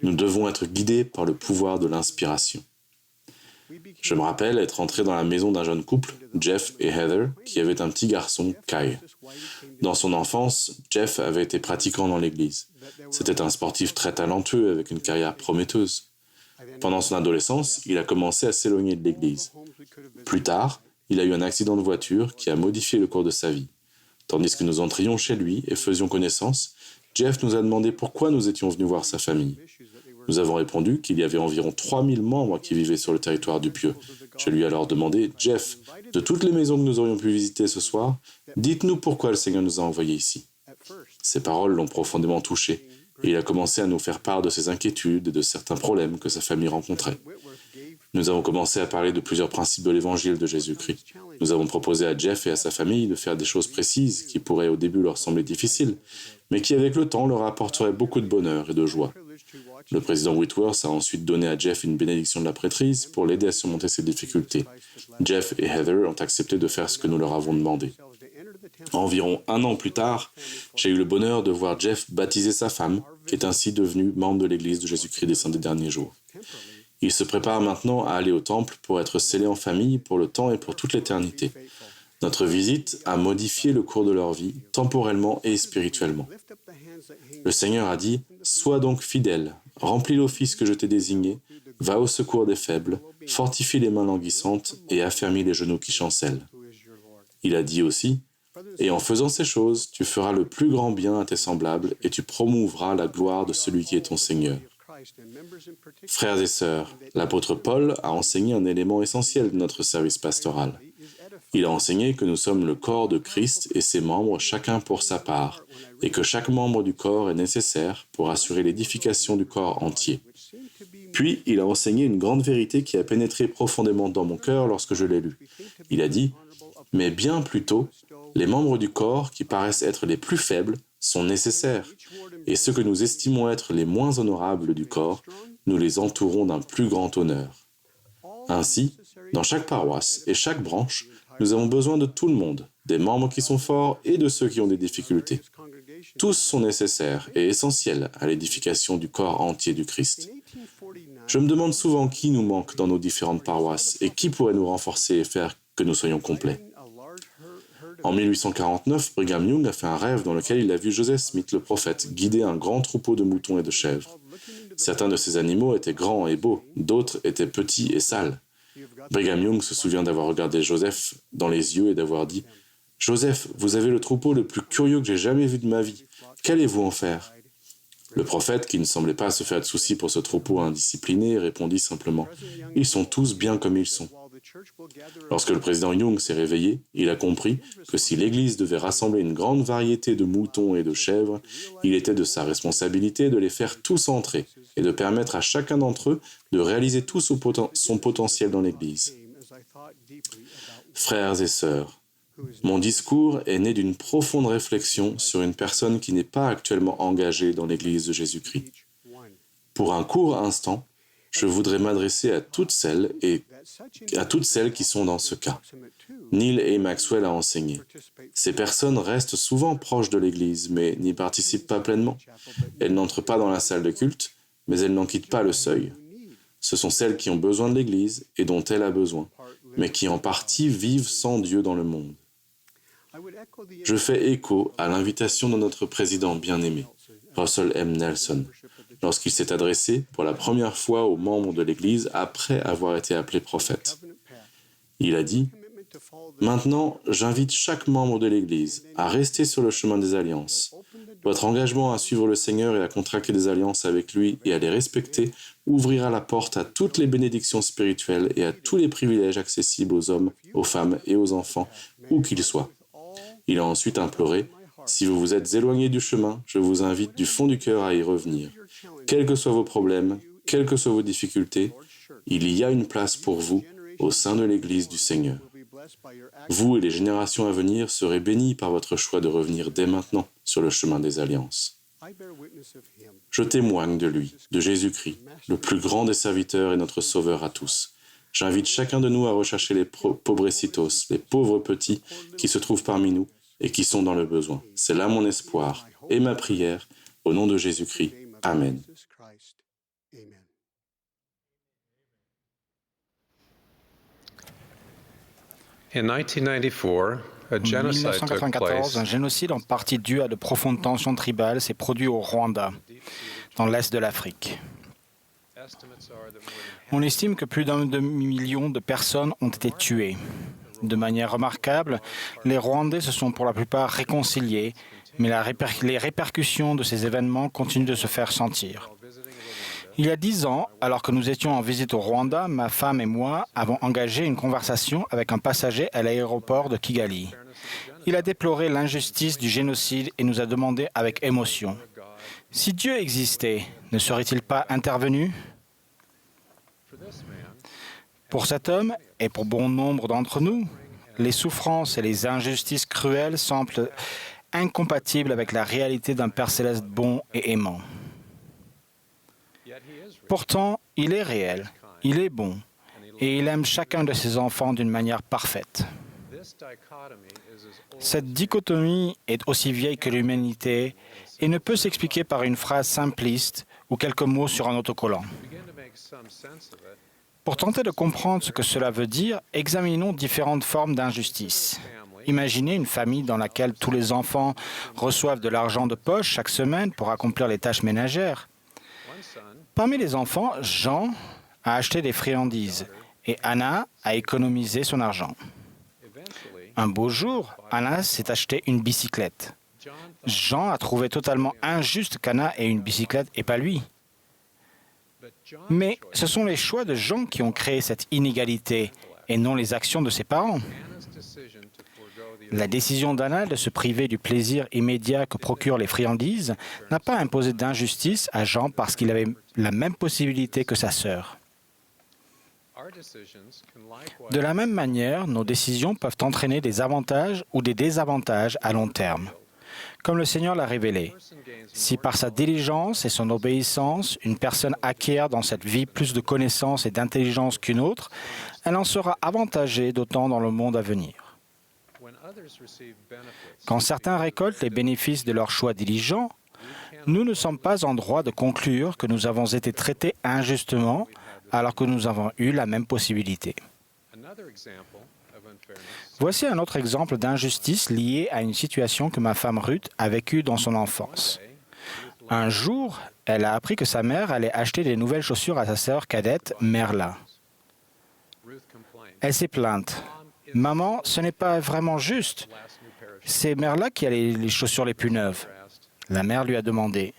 [SPEAKER 9] Nous devons être guidés par le pouvoir de l'inspiration. Je me rappelle être entré dans la maison d'un jeune couple, Jeff et Heather, qui avait un petit garçon, Kai. Dans son enfance, Jeff avait été pratiquant dans l'église. C'était un sportif très talentueux avec une carrière prometteuse. Pendant son adolescence, il a commencé à s'éloigner de l'église. Plus tard, il a eu un accident de voiture qui a modifié le cours de sa vie. Tandis que nous entrions chez lui et faisions connaissance, Jeff nous a demandé pourquoi nous étions venus voir sa famille. Nous avons répondu qu'il y avait environ 3000 membres qui vivaient sur le territoire du pieu. Je lui ai alors demandé, « Jeff, de toutes les maisons que nous aurions pu visiter ce soir, dites-nous pourquoi le Seigneur nous a envoyés ici. » Ces paroles l'ont profondément touché, et il a commencé à nous faire part de ses inquiétudes et de certains problèmes que sa famille rencontrait. Nous avons commencé à parler de plusieurs principes de l'Évangile de Jésus-Christ. Nous avons proposé à Jeff et à sa famille de faire des choses précises qui pourraient au début leur sembler difficiles, mais qui avec le temps leur apporteraient beaucoup de bonheur et de joie. Le président Whitworth a ensuite donné à Jeff une bénédiction de la prêtrise pour l'aider à surmonter ses difficultés. Jeff et Heather ont accepté de faire ce que nous leur avons demandé. Environ 1 an plus tard, j'ai eu le bonheur de voir Jeff baptiser sa femme, qui est ainsi devenue membre de l'Église de Jésus-Christ des Saints des Derniers Jours. Il se prépare maintenant à aller au temple pour être scellé en famille pour le temps et pour toute l'éternité. Notre visite a modifié le cours de leur vie, temporellement et spirituellement. Le Seigneur a dit « Sois donc fidèle, remplis l'office que je t'ai désigné, va au secours des faibles, fortifie les mains languissantes et affermis les genoux qui chancellent. » Il a dit aussi « Et en faisant ces choses, tu feras le plus grand bien à tes semblables et tu promouvras la gloire de celui qui est ton Seigneur. » Frères et sœurs, l'apôtre Paul a enseigné un élément essentiel de notre service pastoral. Il a enseigné que nous sommes le corps de Christ et ses membres chacun pour sa part, et que chaque membre du corps est nécessaire pour assurer l'édification du corps entier. Puis, il a enseigné une grande vérité qui a pénétré profondément dans mon cœur lorsque je l'ai lu. Il a dit « Mais bien plutôt, les membres du corps qui paraissent être les plus faibles sont nécessaires, et ceux que nous estimons être les moins honorables du corps, nous les entourons d'un plus grand honneur. Ainsi, dans chaque paroisse et chaque branche, nous avons besoin de tout le monde, des membres qui sont forts et de ceux qui ont des difficultés. Tous sont nécessaires et essentiels à l'édification du corps entier du Christ. Je me demande souvent qui nous manque dans nos différentes paroisses et qui pourrait nous renforcer et faire que nous soyons complets. En 1849, Brigham Young a fait un rêve dans lequel il a vu Joseph Smith, le prophète, guider un grand troupeau de moutons et de chèvres. Certains de ces animaux étaient grands et beaux, d'autres étaient petits et sales. Brigham Young se souvient d'avoir regardé Joseph dans les yeux et d'avoir dit « Joseph, vous avez le troupeau le plus curieux que j'ai jamais vu de ma vie. Qu'allez-vous en faire ?» Le prophète, qui ne semblait pas se faire de soucis pour ce troupeau indiscipliné, répondit simplement « Ils sont tous bien comme ils sont. » Lorsque le président Young s'est réveillé, il a compris que si l'Église devait rassembler une grande variété de moutons et de chèvres, il était de sa responsabilité de les faire tous entrer et de permettre à chacun d'entre eux de réaliser tout son potentiel dans l'Église. Frères et sœurs, mon discours est né d'une profonde réflexion sur une personne qui n'est pas actuellement engagée dans l'Église de Jésus-Christ. Pour un court instant, je voudrais m'adresser à toutes celles qui sont dans ce cas. Neil A. Maxwell a enseigné. Ces personnes restent souvent proches de l'Église, mais n'y participent pas pleinement. Elles n'entrent pas dans la salle de culte, mais elles n'en quittent pas le seuil. Ce sont celles qui ont besoin de l'Église et dont elle a besoin, mais qui en partie vivent sans Dieu dans le monde. Je fais écho à l'invitation de notre président bien-aimé, Russell M. Nelson, lorsqu'il s'est adressé pour la première fois aux membres de l'Église après avoir été appelé prophète. Il a dit « Maintenant, j'invite chaque membre de l'Église à rester sur le chemin des alliances. Votre engagement à suivre le Seigneur et à contracter des alliances avec lui et à les respecter ouvrira la porte à toutes les bénédictions spirituelles et à tous les privilèges accessibles aux hommes, aux femmes et aux enfants, où qu'ils soient. » Il a ensuite imploré « Si vous vous êtes éloigné du chemin, je vous invite du fond du cœur à y revenir. Quels que soient vos problèmes, quelles que soient vos difficultés, il y a une place pour vous au sein de l'Église du Seigneur. Vous et les générations à venir serez bénis par votre choix de revenir dès maintenant sur le chemin des alliances. Je témoigne de lui, de Jésus-Christ, le plus grand des serviteurs et notre Sauveur à tous. J'invite chacun de nous à rechercher les pobrecitos, les pauvres petits qui se trouvent parmi nous et qui sont dans le besoin. C'est là mon espoir et ma prière, au nom de Jésus-Christ. Amen.
[SPEAKER 10] En
[SPEAKER 1] 1994, un génocide en partie dû à de profondes tensions tribales s'est produit au Rwanda, dans l'est de l'Afrique. On estime que plus d'1 demi-million de personnes ont été tuées. De manière remarquable, les Rwandais se sont pour la plupart réconciliés, mais les répercussions de ces événements continuent de se faire sentir. Il y a 10 ans, alors que nous étions en visite au Rwanda, ma femme et moi avons engagé une conversation avec un passager à l'aéroport de Kigali. Il a déploré l'injustice du génocide et nous a demandé avec émotion, « Si Dieu existait, ne serait-il pas intervenu ?» Pour cet homme, et pour bon nombre d'entre nous, les souffrances et les injustices cruelles semblent incompatibles avec la réalité d'un Père céleste bon et aimant. Pourtant, il est réel, il est bon, et il aime chacun de ses enfants d'une manière parfaite. Cette dichotomie est aussi vieille que l'humanité et ne peut s'expliquer par une phrase simpliste ou quelques mots sur un autocollant. Pour tenter de comprendre ce que cela veut dire, examinons différentes formes d'injustice. Imaginez une famille dans laquelle tous les enfants reçoivent de l'argent de poche chaque semaine pour accomplir les tâches ménagères. Parmi les enfants, Jean a acheté des friandises et Anna a économisé son argent. Un beau jour, Anna s'est acheté une bicyclette. Jean a trouvé totalement injuste qu'Anna ait une bicyclette et pas lui. Mais ce sont les choix de Jean qui ont créé cette inégalité et non les actions de ses parents. La décision d'Anna de se priver du plaisir immédiat que procurent les friandises n'a pas imposé d'injustice à Jean parce qu'il avait la même possibilité que sa sœur. De la même manière, nos décisions peuvent entraîner des avantages ou des désavantages à long terme. Comme le Seigneur l'a révélé, si par sa diligence et son obéissance, une personne acquiert dans cette vie plus de connaissances et d'intelligence qu'une autre, elle en sera avantagée d'autant dans le monde à venir. Quand certains récoltent les bénéfices de leur choix diligent, nous ne sommes pas en droit de conclure que nous avons été traités injustement alors que nous avons eu la même possibilité. Voici un autre exemple d'injustice liée à une situation que ma femme Ruth a vécue dans son enfance. Un jour, elle a appris que sa mère allait acheter des nouvelles chaussures à sa sœur cadette, Merla. Elle s'est plainte. « Maman, ce n'est pas vraiment juste. C'est Merla qui a les chaussures les plus neuves. » La mère lui a demandé,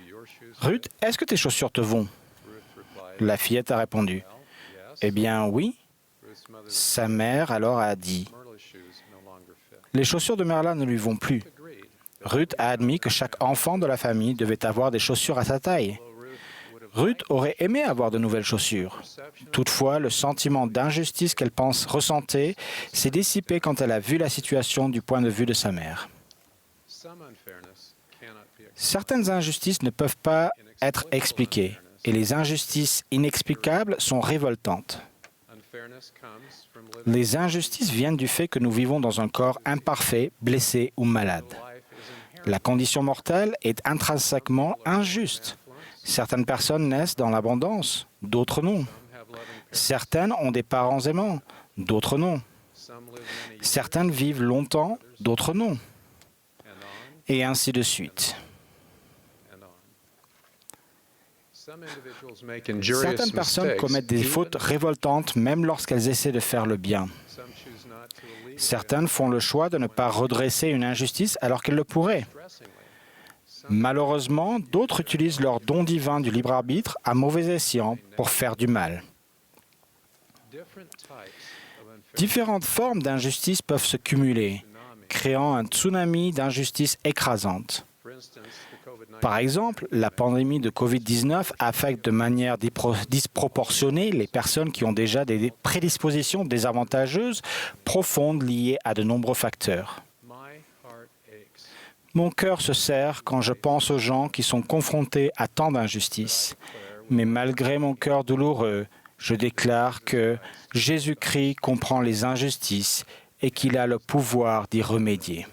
[SPEAKER 1] « Ruth, est-ce que tes chaussures te vont ?» La fillette a répondu, « Eh bien, oui. » Sa mère alors a dit, « Les chaussures de Merla ne lui vont plus. » Ruth a admis que chaque enfant de la famille devait avoir des chaussures à sa taille. Ruth aurait aimé avoir de nouvelles chaussures. Toutefois, le sentiment d'injustice qu'elle ressentait s'est dissipé quand elle a vu la situation du point de vue de sa mère. Certaines injustices ne peuvent pas être expliquées, et les injustices inexplicables sont révoltantes. Les injustices viennent du fait que nous vivons dans un corps imparfait, blessé ou malade. La condition mortelle est intrinsèquement injuste. Certaines personnes naissent dans l'abondance, d'autres non. Certaines ont des parents aimants, d'autres non. Certaines vivent longtemps, d'autres non. Et ainsi de suite. Certaines personnes commettent des fautes révoltantes même lorsqu'elles essaient de faire le bien. Certaines font le choix de ne pas redresser une injustice alors qu'elles le pourraient. Malheureusement, d'autres utilisent leur don divin du libre arbitre à mauvais escient pour faire du mal. Différentes formes d'injustice peuvent se cumuler, créant un tsunami d'injustice écrasante. Par exemple, la pandémie de COVID-19 affecte de manière disproportionnée les personnes qui ont déjà des prédispositions désavantageuses profondes liées à de nombreux facteurs. Mon cœur se serre quand je pense aux gens qui sont confrontés à tant d'injustices. Mais malgré mon cœur douloureux, je déclare que Jésus-Christ comprend les injustices et qu'il a le pouvoir d'y remédier.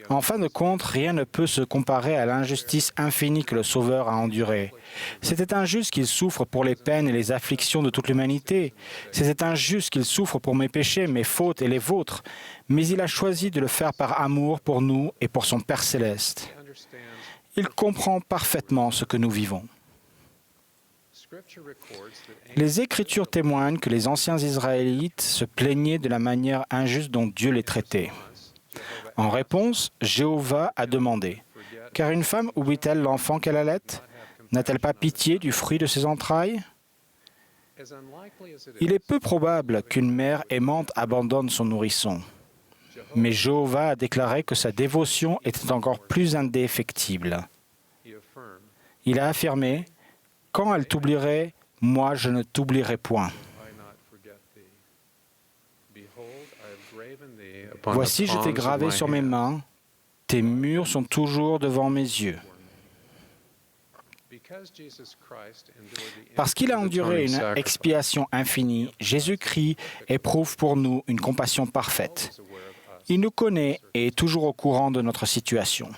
[SPEAKER 1] En fin de compte, rien ne peut se comparer à l'injustice infinie que le Sauveur a endurée. C'était injuste qu'il souffre pour les peines et les afflictions de toute l'humanité. C'était injuste qu'il souffre pour mes péchés, mes fautes et les vôtres. Mais il a choisi de le faire par amour pour nous et pour son Père céleste. Il comprend parfaitement ce que nous vivons. Les Écritures témoignent que les anciens Israélites se plaignaient de la manière injuste dont Dieu les traitait. En réponse, Jéhovah a demandé Car une femme oublie-t-elle l'enfant qu'elle allait? N'a-t-elle pas pitié du fruit de ses entrailles? Il est peu probable qu'une mère aimante abandonne son nourrisson. Mais Jéhovah a déclaré que sa dévotion était encore plus indéfectible. Il a affirmé, « Quand elle t'oublierait, moi je ne t'oublierai point. » Voici, je t'ai gravé sur mes mains, tes murs sont toujours devant mes yeux. Parce qu'il a enduré une expiation infinie, Jésus-Christ éprouve pour nous une compassion parfaite. Il nous connaît et est toujours au courant de notre situation.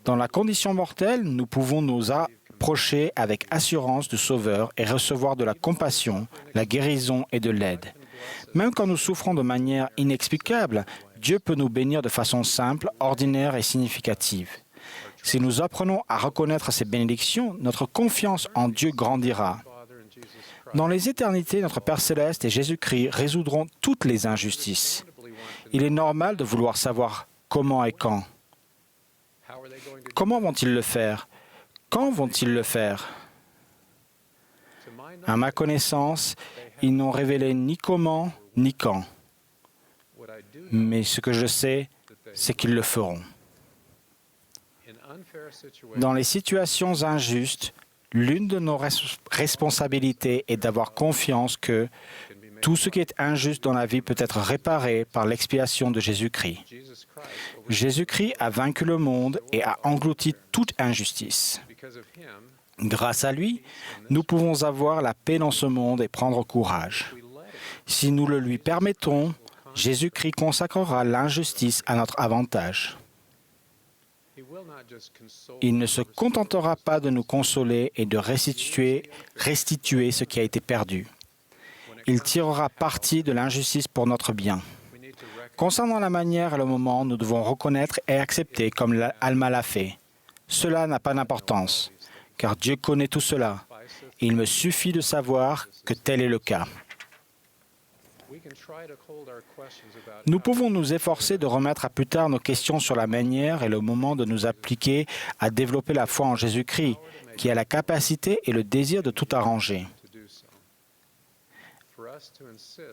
[SPEAKER 1] Dans la condition mortelle, nous pouvons nous approcher avec assurance du Sauveur et recevoir de la compassion, la guérison et de l'aide. Même quand nous souffrons de manière inexplicable, Dieu peut nous bénir de façon simple, ordinaire et significative. Si nous apprenons à reconnaître ces bénédictions, notre confiance en Dieu grandira. Dans les éternités, notre Père céleste et Jésus-Christ résoudront toutes les injustices. Il est normal de vouloir savoir comment et quand. Comment vont-ils le faire? Quand vont-ils le faire? À ma connaissance, ils n'ont révélé ni comment, ni quand. Mais ce que je sais, c'est qu'ils le feront. Dans les situations injustes, l'une de nos responsabilités est d'avoir confiance que tout ce qui est injuste dans la vie peut être réparé par l'expiation de Jésus-Christ. Jésus-Christ a vaincu le monde et a englouti toute injustice. Grâce à lui, nous pouvons avoir la paix dans ce monde et prendre courage. Si nous le lui permettons, Jésus-Christ consacrera l'injustice à notre avantage. Il ne se contentera pas de nous consoler et de restituer ce qui a été perdu. Il tirera parti de l'injustice pour notre bien. Concernant la manière et le moment, nous devons reconnaître et accepter comme Alma l'a fait. Cela n'a pas d'importance, car Dieu connaît tout cela. Il me suffit de savoir que tel est le cas. Nous pouvons nous efforcer de remettre à plus tard nos questions sur la manière et le moment de nous appliquer à développer la foi en Jésus-Christ, qui a la capacité et le désir de tout arranger.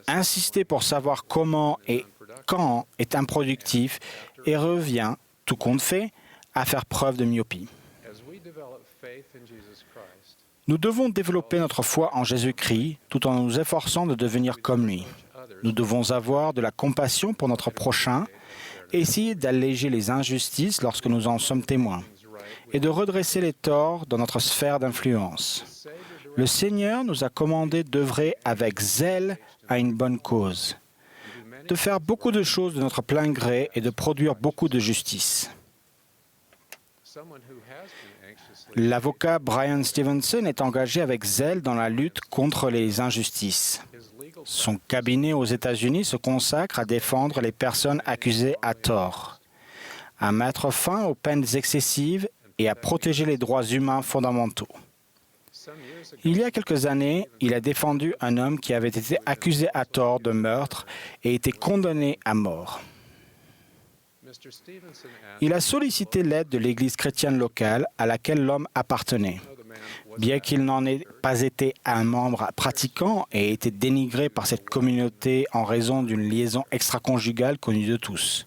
[SPEAKER 1] Insister pour savoir comment et quand est improductif et revient, tout compte fait, à faire preuve de myopie. Nous devons développer notre foi en Jésus-Christ tout en nous efforçant de devenir comme lui. Nous devons avoir de la compassion pour notre prochain, essayer d'alléger les injustices lorsque nous en sommes témoins, et de redresser les torts dans notre sphère d'influence. Le Seigneur nous a commandé d'œuvrer avec zèle à une bonne cause, de faire beaucoup de choses de notre plein gré et de produire beaucoup de justice. L'avocat Brian Stevenson est engagé avec zèle dans la lutte contre les injustices. Son cabinet aux États-Unis se consacre à défendre les personnes accusées à tort, à mettre fin aux peines excessives et à protéger les droits humains fondamentaux. Il y a quelques années, il a défendu un homme qui avait été accusé à tort de meurtre et été condamné à mort. Il a sollicité l'aide de l'Église chrétienne locale à laquelle l'homme appartenait. Bien qu'il n'en ait pas été un membre pratiquant et ait été dénigré par cette communauté en raison d'une liaison extraconjugale connue de tous.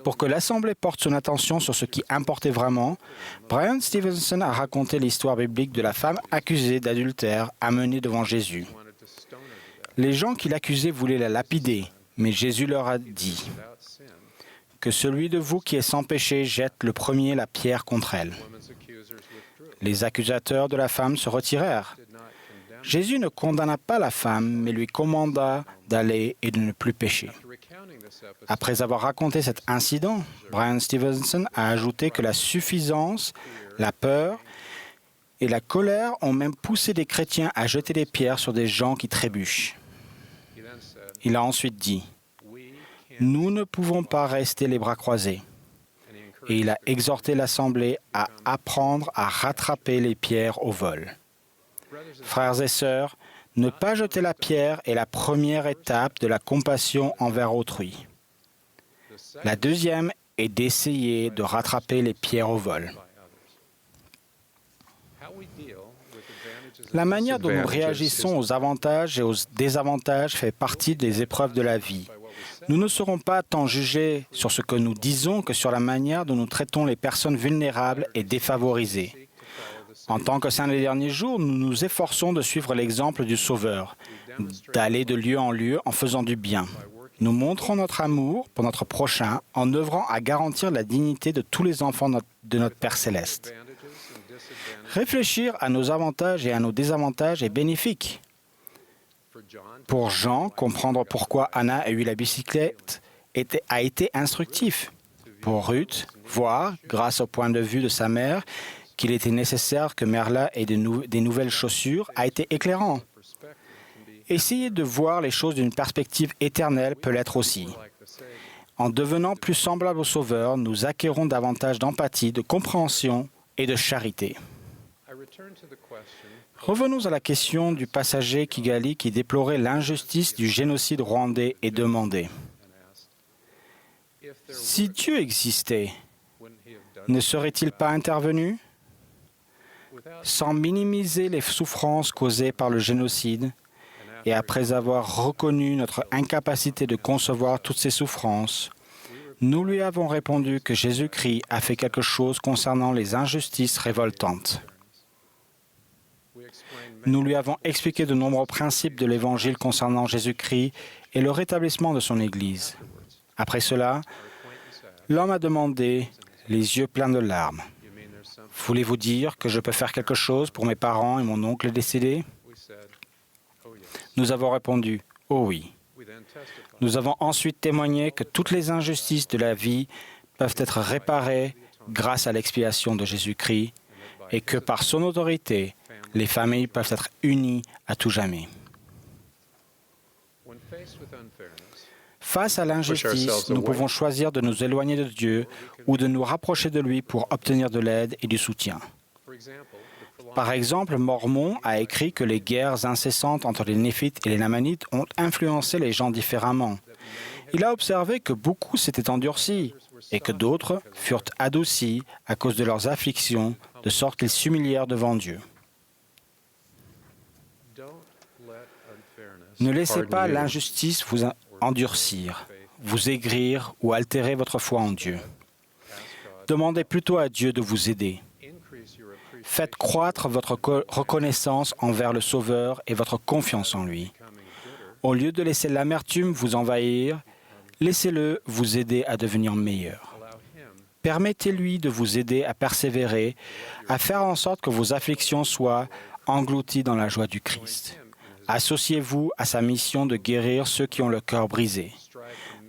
[SPEAKER 1] Pour que l'Assemblée porte son attention sur ce qui importait vraiment, Brian Stevenson a raconté l'histoire biblique de la femme accusée d'adultère amenée devant Jésus. Les gens qui l'accusaient voulaient la lapider, mais Jésus leur a dit « Que celui de vous qui est sans péché jette le premier la pierre contre elle. » Les accusateurs de la femme se retirèrent. Jésus ne condamna pas la femme, mais lui commanda d'aller et de ne plus pécher. Après avoir raconté cet incident, Brian Stevenson a ajouté que la suffisance, la peur et la colère ont même poussé des chrétiens à jeter des pierres sur des gens qui trébuchent. Il a ensuite dit « Nous ne pouvons pas rester les bras croisés. » Et il a exhorté l'Assemblée à apprendre à rattraper les pierres au vol. Frères et sœurs, ne pas jeter la pierre est la première étape de la compassion envers autrui. La deuxième est d'essayer de rattraper les pierres au vol. La manière dont nous réagissons aux avantages et aux désavantages fait partie des épreuves de la vie. Nous ne serons pas tant jugés sur ce que nous disons que sur la manière dont nous traitons les personnes vulnérables et défavorisées. En tant que saints des derniers jours, nous nous efforçons de suivre l'exemple du Sauveur, d'aller de lieu en lieu en faisant du bien. Nous montrons notre amour pour notre prochain en œuvrant à garantir la dignité de tous les enfants de notre Père céleste. Réfléchir à nos avantages et à nos désavantages est bénéfique. Pour Jean, comprendre pourquoi Anna a eu la bicyclette a été instructif. Pour Ruth, voir, grâce au point de vue de sa mère, qu'il était nécessaire que Merla ait des nouvelles chaussures a été éclairant. Essayer de voir les choses d'une perspective éternelle peut l'être aussi. En devenant plus semblables au Sauveur, nous acquérons davantage d'empathie, de compréhension et de charité. Revenons à la question du passager Kigali qui déplorait l'injustice du génocide rwandais et demandait « Si Dieu existait, ne serait-il pas intervenu ?» Sans minimiser les souffrances causées par le génocide, et après avoir reconnu notre incapacité de concevoir toutes ces souffrances, nous lui avons répondu que Jésus-Christ a fait quelque chose concernant les injustices révoltantes. Nous lui avons expliqué de nombreux principes de l'Évangile concernant Jésus-Christ et le rétablissement de son Église. Après cela, l'homme a demandé, les yeux pleins de larmes, « Voulez-vous dire que je peux faire quelque chose pour mes parents et mon oncle décédé ?» Nous avons répondu, « Oh oui ». Nous avons ensuite témoigné que toutes les injustices de la vie peuvent être réparées grâce à l'expiation de Jésus-Christ et que par son autorité, les familles peuvent être unies à tout jamais. Face à l'injustice, nous pouvons choisir de nous éloigner de Dieu ou de nous rapprocher de lui pour obtenir de l'aide et du soutien. Par exemple, Mormon a écrit que les guerres incessantes entre les Néphites et les Lamanites ont influencé les gens différemment. Il a observé que beaucoup s'étaient endurcis et que d'autres furent adoucis à cause de leurs afflictions, de sorte qu'ils s'humilièrent devant Dieu. Ne laissez pas l'injustice vous endurcir, vous aigrir ou altérer votre foi en Dieu. Demandez plutôt à Dieu de vous aider. Faites croître votre reconnaissance envers le Sauveur et votre confiance en lui. Au lieu de laisser l'amertume vous envahir, laissez-le vous aider à devenir meilleur. Permettez-lui de vous aider à persévérer, à faire en sorte que vos afflictions soient englouties dans la joie du Christ. Associez-vous à sa mission de guérir ceux qui ont le cœur brisé,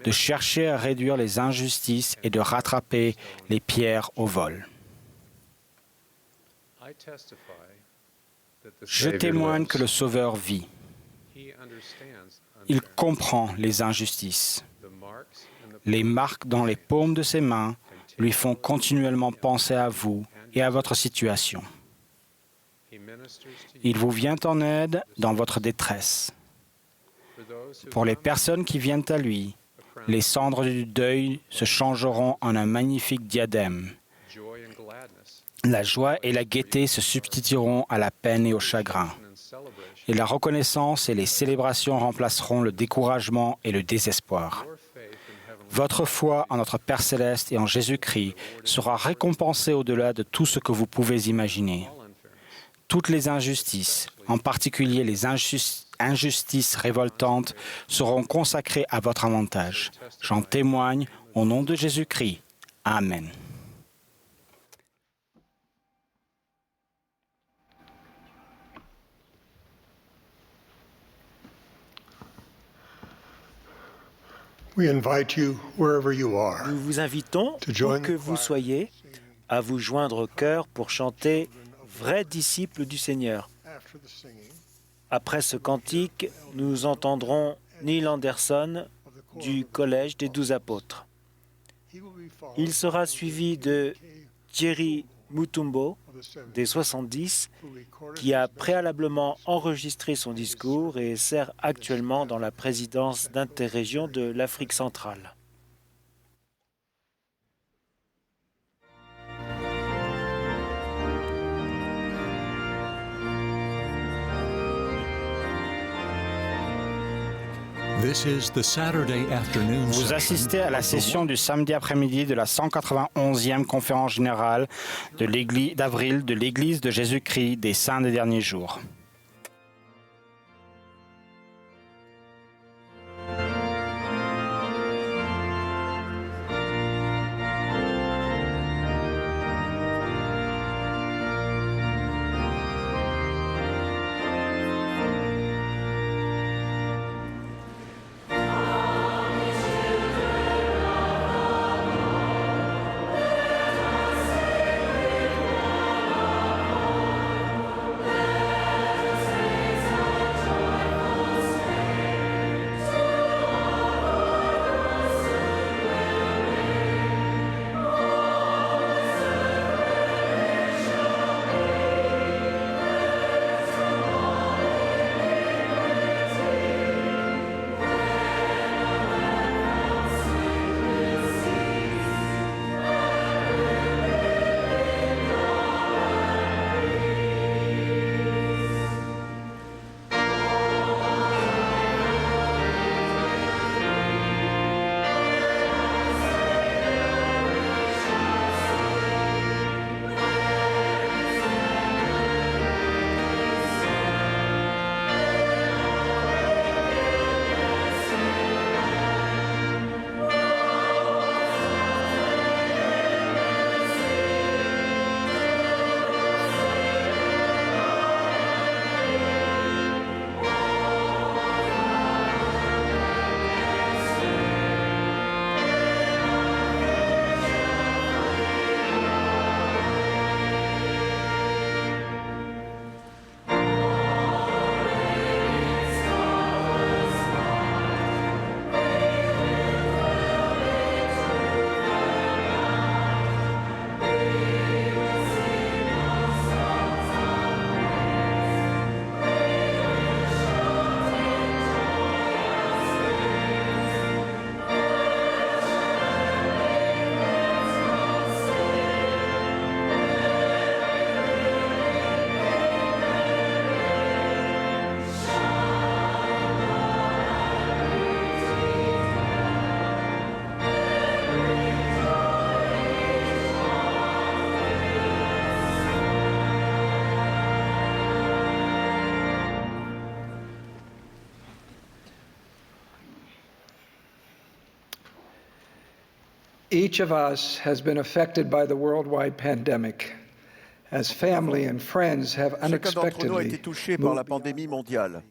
[SPEAKER 1] de chercher à réduire les injustices et de rattraper les pierres au vol. Je témoigne que le Sauveur vit. Il comprend les injustices. Les marques dans les paumes de ses mains lui font continuellement penser à vous et à votre situation. Il vous vient en aide dans votre détresse. Pour les personnes qui viennent à lui, les cendres du deuil se changeront en un magnifique diadème. La joie et la gaieté se substitueront à la peine et au chagrin. Et la reconnaissance et les célébrations remplaceront le découragement et le désespoir. Votre foi en notre Père céleste et en Jésus-Christ sera récompensée au-delà de tout ce que vous pouvez imaginer. Toutes les injustices, en particulier les injustices révoltantes, seront consacrées à votre avantage. J'en témoigne au nom de Jésus-Christ. Amen.
[SPEAKER 5] Nous
[SPEAKER 8] vous invitons, où que vous soyez, à vous joindre au chœur pour chanter « Vrais disciples du Seigneur ». Après ce cantique, nous entendrons Neil Anderson du Collège des 12 apôtres. Il sera suivi de Thierry Mutumbo, des 70, qui a préalablement enregistré son discours et sert actuellement dans la présidence d'interrégion de l'Afrique centrale.
[SPEAKER 1] Vous assistez à la session du samedi après-midi de la 191e conférence générale d'avril de l'Église de Jésus-Christ des Saints des derniers jours.
[SPEAKER 10] Each of us has been affected by the worldwide pandemic, as family and friends have
[SPEAKER 6] Chacun d'entre nous a été
[SPEAKER 10] unexpectedly
[SPEAKER 6] touché par la pandémie mondiale.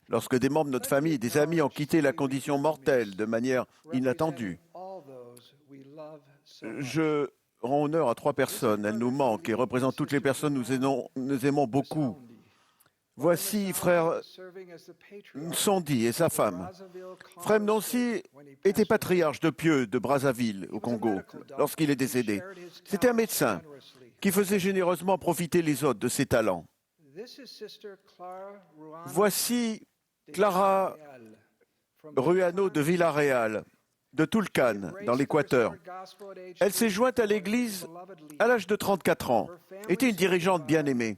[SPEAKER 6] Lorsque des membres de notre famille et des amis ont quitté la condition mortelle de manière inattendue, je rends honneur à 3 personnes. Elles nous manquent et représentent toutes les personnes que nous aimons beaucoup. Voici frère Nsondi et sa femme. Frère Nsondi était patriarche de Pieux de Brazzaville, au Congo, lorsqu'il est décédé. C'était un médecin qui faisait généreusement profiter les autres de ses talents. Voici Clara Ruano de Villarreal, de Tulcán, dans l'Équateur. Elle s'est jointe à l'Église à l'âge de 34 ans, était une dirigeante bien-aimée.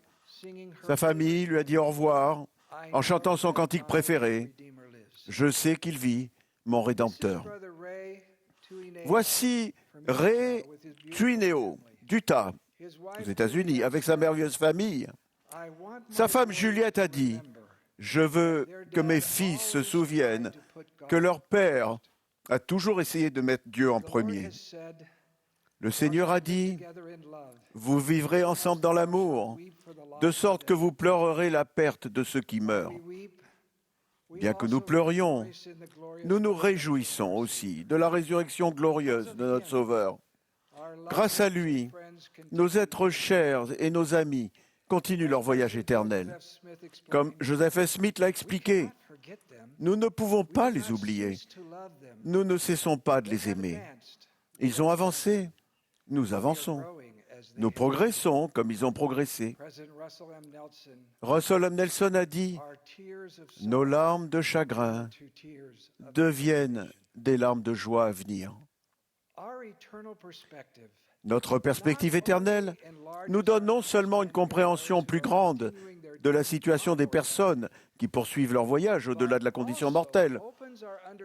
[SPEAKER 6] Sa famille lui a dit au revoir en chantant son cantique préféré. « Je sais qu'il vit, mon Rédempteur ». Voici Ray Tuineo, d'Utah, aux États-Unis, avec sa merveilleuse famille. Sa femme Juliette a dit « Je veux que mes fils se souviennent que leur père a toujours essayé de mettre Dieu en premier. » Le Seigneur a dit « Vous vivrez ensemble dans l'amour, de sorte que vous pleurerez la perte de ceux qui meurent. » Bien que nous pleurions, nous nous réjouissons aussi de la résurrection glorieuse de notre Sauveur. Grâce à lui, nos êtres chers et nos amis continuent leur voyage éternel. Comme Joseph S. Smith l'a expliqué, nous ne pouvons pas les oublier. Nous ne cessons pas de les aimer. Ils ont avancé, nous avançons. Nous progressons comme ils ont progressé. Russell M. Nelson a dit « Nos larmes de chagrin deviennent des larmes de joie à venir. » Notre perspective éternelle nous donne non seulement une compréhension plus grande de la situation des personnes qui poursuivent leur voyage au-delà de la condition mortelle,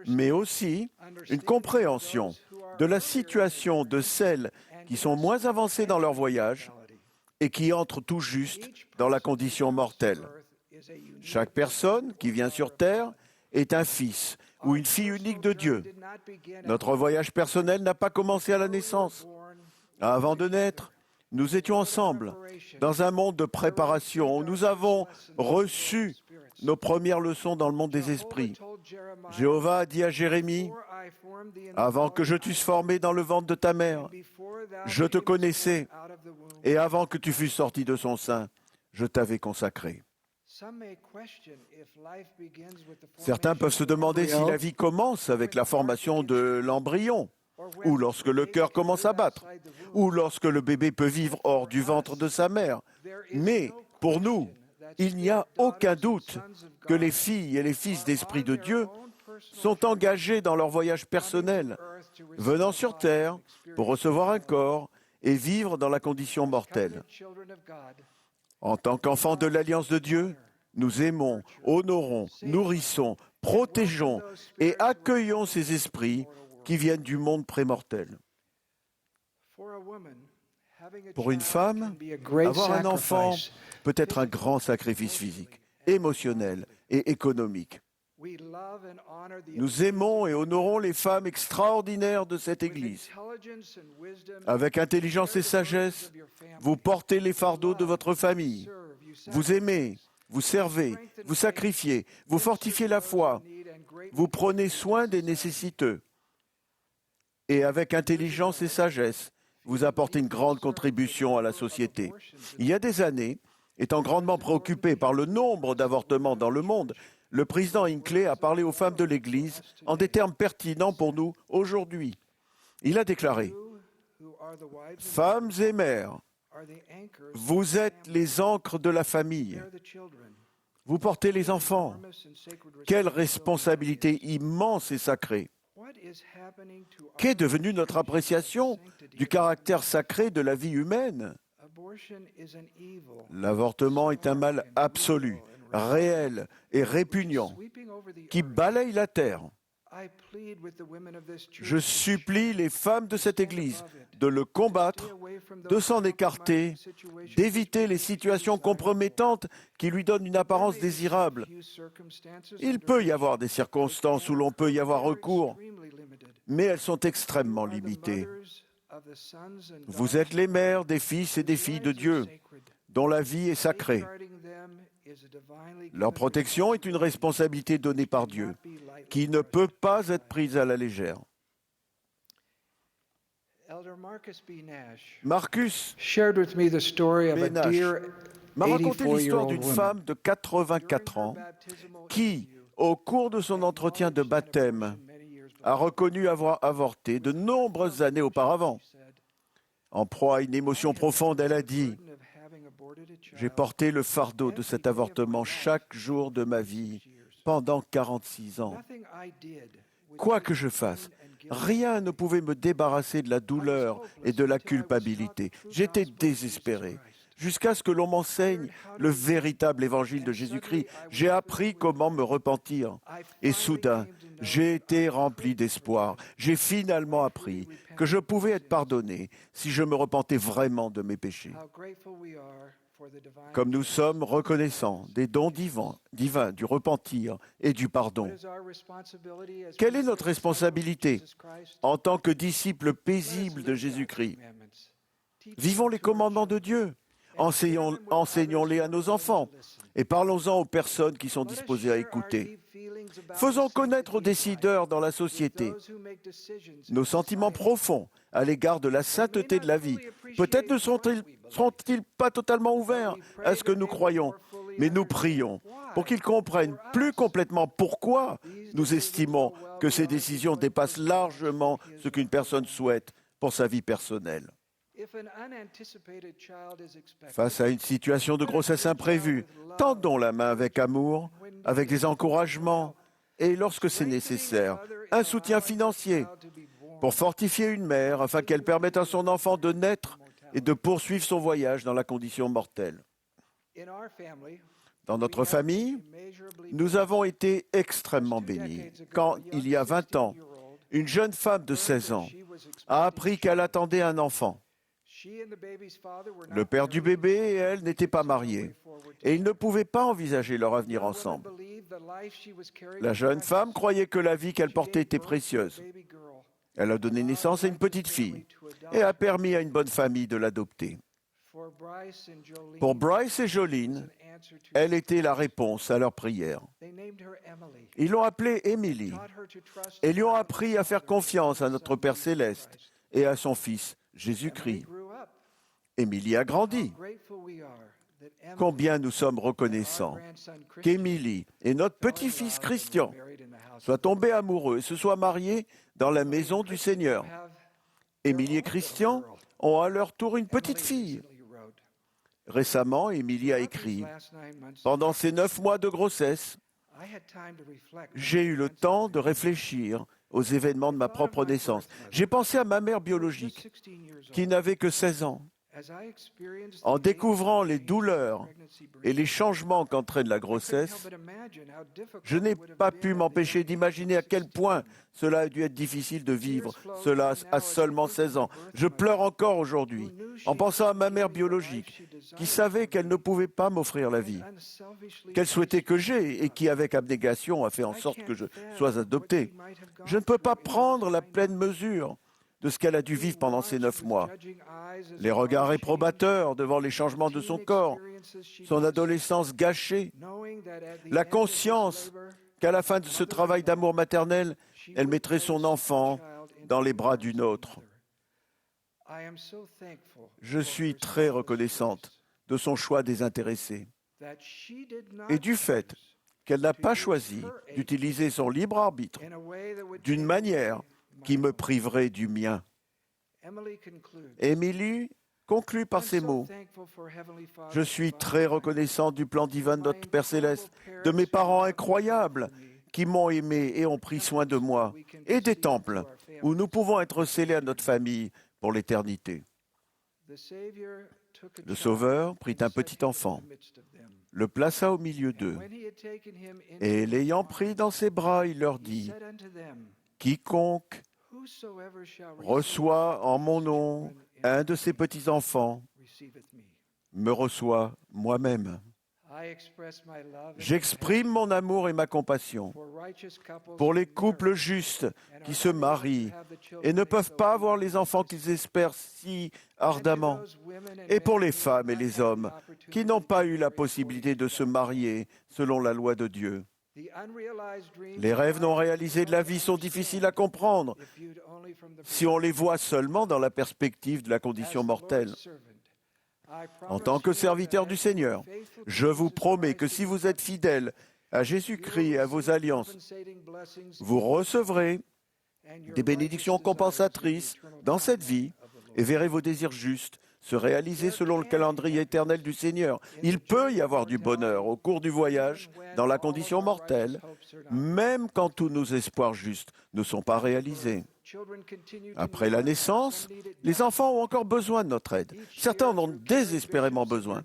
[SPEAKER 6] mais aussi une compréhension de la situation de celles qui sont moins avancées dans leur voyage et qui entrent tout juste dans la condition mortelle. Chaque personne qui vient sur Terre est un fils ou une fille unique de Dieu. Notre voyage personnel n'a pas commencé à la naissance. Avant de naître, nous étions ensemble dans un monde de préparation où nous avons reçu nos premières leçons dans le monde des esprits. Jéhovah a dit à Jérémie, « Avant que je t'eusse formé dans le ventre de ta mère, je te connaissais, et avant que tu fusses sorti de son sein, je t'avais consacré. » Certains peuvent se demander si la vie commence avec la formation de l'embryon, ou lorsque le cœur commence à battre, ou lorsque le bébé peut vivre hors du ventre de sa mère. Mais pour nous, il n'y a aucun doute que les filles et les fils d'Esprit de Dieu sont engagés dans leur voyage personnel, venant sur Terre pour recevoir un corps et vivre dans la condition mortelle. En tant qu'enfants de l'Alliance de Dieu, nous aimons, honorons, nourrissons, protégeons et accueillons ces esprits qui viennent du monde prémortel. Pour une femme, avoir un enfant peut être un grand sacrifice physique, émotionnel et économique. Nous aimons et honorons les femmes extraordinaires de cette Église. Avec intelligence et sagesse, vous portez les fardeaux de votre famille. Vous aimez, vous servez, vous sacrifiez, vous fortifiez la foi, vous prenez soin des nécessiteux. Et avec intelligence et sagesse, vous apportez une grande contribution à la société. Il y a des années, étant grandement préoccupé par le nombre d'avortements dans le monde, le président Hinckley a parlé aux femmes de l'Église en des termes pertinents pour nous aujourd'hui. Il a déclaré « Femmes et mères, vous êtes les ancres de la famille. Vous portez les enfants. Quelle responsabilité immense et sacrée. Qu'est devenue notre appréciation du caractère sacré de la vie humaine? L'avortement est un mal absolu, réel et répugnant, qui balaye la terre. Je supplie les femmes de cette Église de le combattre, de s'en écarter, d'éviter les situations compromettantes qui lui donnent une apparence désirable. Il peut y avoir des circonstances où l'on peut y avoir recours, mais elles sont extrêmement limitées. Vous êtes les mères des fils et des filles de Dieu, dont la vie est sacrée. Leur protection est une responsabilité donnée par Dieu, qui ne peut pas être prise à la légère. Marcus B. Nash m'a raconté l'histoire d'une femme de 84 ans qui, au cours de son entretien de baptême, a reconnu avoir avorté de nombreuses années auparavant. En proie à une émotion profonde, elle a dit « J'ai porté le fardeau de cet avortement chaque jour de ma vie pendant 46 ans. Quoi que je fasse, rien ne pouvait me débarrasser de la douleur et de la culpabilité. J'étais désespéré. Jusqu'à ce que l'on m'enseigne le véritable évangile de Jésus-Christ, j'ai appris comment me repentir. Et soudain, j'ai été rempli d'espoir. J'ai finalement appris que je pouvais être pardonné si je me repentais vraiment de mes péchés. Comme nous sommes reconnaissants des dons divins, du repentir et du pardon. Quelle est notre responsabilité en tant que disciples paisibles de Jésus-Christ? Vivons les commandements de Dieu, enseignons-les à nos enfants et parlons-en aux personnes qui sont disposées à écouter. Faisons connaître aux décideurs dans la société nos sentiments profonds à l'égard de la sainteté de la vie. Peut-être ne seront-ils pas totalement ouverts à ce que nous croyons, mais nous prions pour qu'ils comprennent plus complètement pourquoi nous estimons que ces décisions dépassent largement ce qu'une personne souhaite pour sa vie personnelle. Face à une situation de grossesse imprévue, tendons la main avec amour, avec des encouragements et, lorsque c'est nécessaire, un soutien financier pour fortifier une mère afin qu'elle permette à son enfant de naître et de poursuivre son voyage dans la condition mortelle. Dans notre famille, nous avons été extrêmement bénis quand, il y a 20 ans, une jeune femme de 16 ans a appris qu'elle attendait un enfant. Le père du bébé et elle n'étaient pas mariés et ils ne pouvaient pas envisager leur avenir ensemble. La jeune femme croyait que la vie qu'elle portait était précieuse. Elle a donné naissance à une petite fille et a permis à une bonne famille de l'adopter. Pour Bryce et Jolene, elle était la réponse à leur prière. Ils l'ont appelée Emily et lui ont appris à faire confiance à notre Père céleste et à son Fils Jésus-Christ. Emily a grandi. Combien nous sommes reconnaissants qu'Emily et notre petit-fils Christian soient tombés amoureux et se soient mariés dans la maison du Seigneur. Emily et Christian ont à leur tour une petite fille. Récemment, Emily a écrit « Pendant ces 9 mois de grossesse, j'ai eu le temps de réfléchir aux événements de ma propre naissance. J'ai pensé à ma mère biologique, qui n'avait que 16 ans. En découvrant les douleurs et les changements qu'entraîne la grossesse, je n'ai pas pu m'empêcher d'imaginer à quel point cela a dû être difficile de vivre cela à seulement 16 ans. Je pleure encore aujourd'hui en pensant à ma mère biologique qui savait qu'elle ne pouvait pas m'offrir la vie, qu'elle souhaitait que j'aie et qui, avec abnégation, a fait en sorte que je sois adopté. Je ne peux pas prendre la pleine mesure de ce qu'elle a dû vivre pendant ces 9 mois. Les regards réprobateurs devant les changements de son corps, son adolescence gâchée, la conscience qu'à la fin de ce travail d'amour maternel, elle mettrait son enfant dans les bras d'une autre. Je suis très reconnaissante de son choix désintéressé et du fait qu'elle n'a pas choisi d'utiliser son libre arbitre d'une manière qui me priverait du mien. Émilie conclut par ces mots. Je suis très reconnaissant du plan divin de notre Père Céleste, de mes parents incroyables qui m'ont aimé et ont pris soin de moi, et des temples où nous pouvons être scellés à notre famille pour l'éternité. Le Sauveur prit un petit enfant, le plaça au milieu d'eux, et l'ayant pris dans ses bras, il leur dit, « Quiconque reçoit en mon nom un de ces petits-enfants me reçoit moi-même. » J'exprime mon amour et ma compassion pour les couples justes qui se marient et ne peuvent pas avoir les enfants qu'ils espèrent si ardemment, et pour les femmes et les hommes qui n'ont pas eu la possibilité de se marier selon la loi de Dieu. Les rêves non réalisés de la vie sont difficiles à comprendre si on les voit seulement dans la perspective de la condition mortelle. En tant que serviteur du Seigneur, je vous promets que si vous êtes fidèles à Jésus-Christ et à vos alliances, vous recevrez des bénédictions compensatrices dans cette vie et verrez vos désirs justes se réaliser selon le calendrier éternel du Seigneur. Il peut y avoir du bonheur au cours du voyage dans la condition mortelle, même quand tous nos espoirs justes ne sont pas réalisés. Après la naissance, les enfants ont encore besoin de notre aide. Certains en ont désespérément besoin.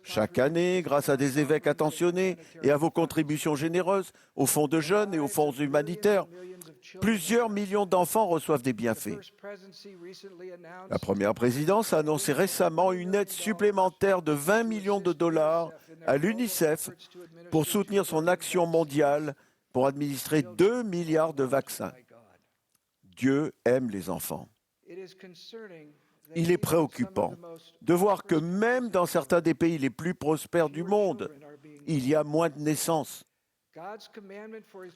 [SPEAKER 6] Chaque année, grâce à des évêques attentionnés et à vos contributions généreuses aux fonds de jeunes et aux fonds humanitaires, plusieurs millions d'enfants reçoivent des bienfaits. La première présidence a annoncé récemment une aide supplémentaire de 20 millions de dollars à l'UNICEF pour soutenir son action mondiale pour administrer 2 milliards de vaccins. Dieu aime les enfants. Il est préoccupant de voir que même dans certains des pays les plus prospères du monde, il y a moins de naissances.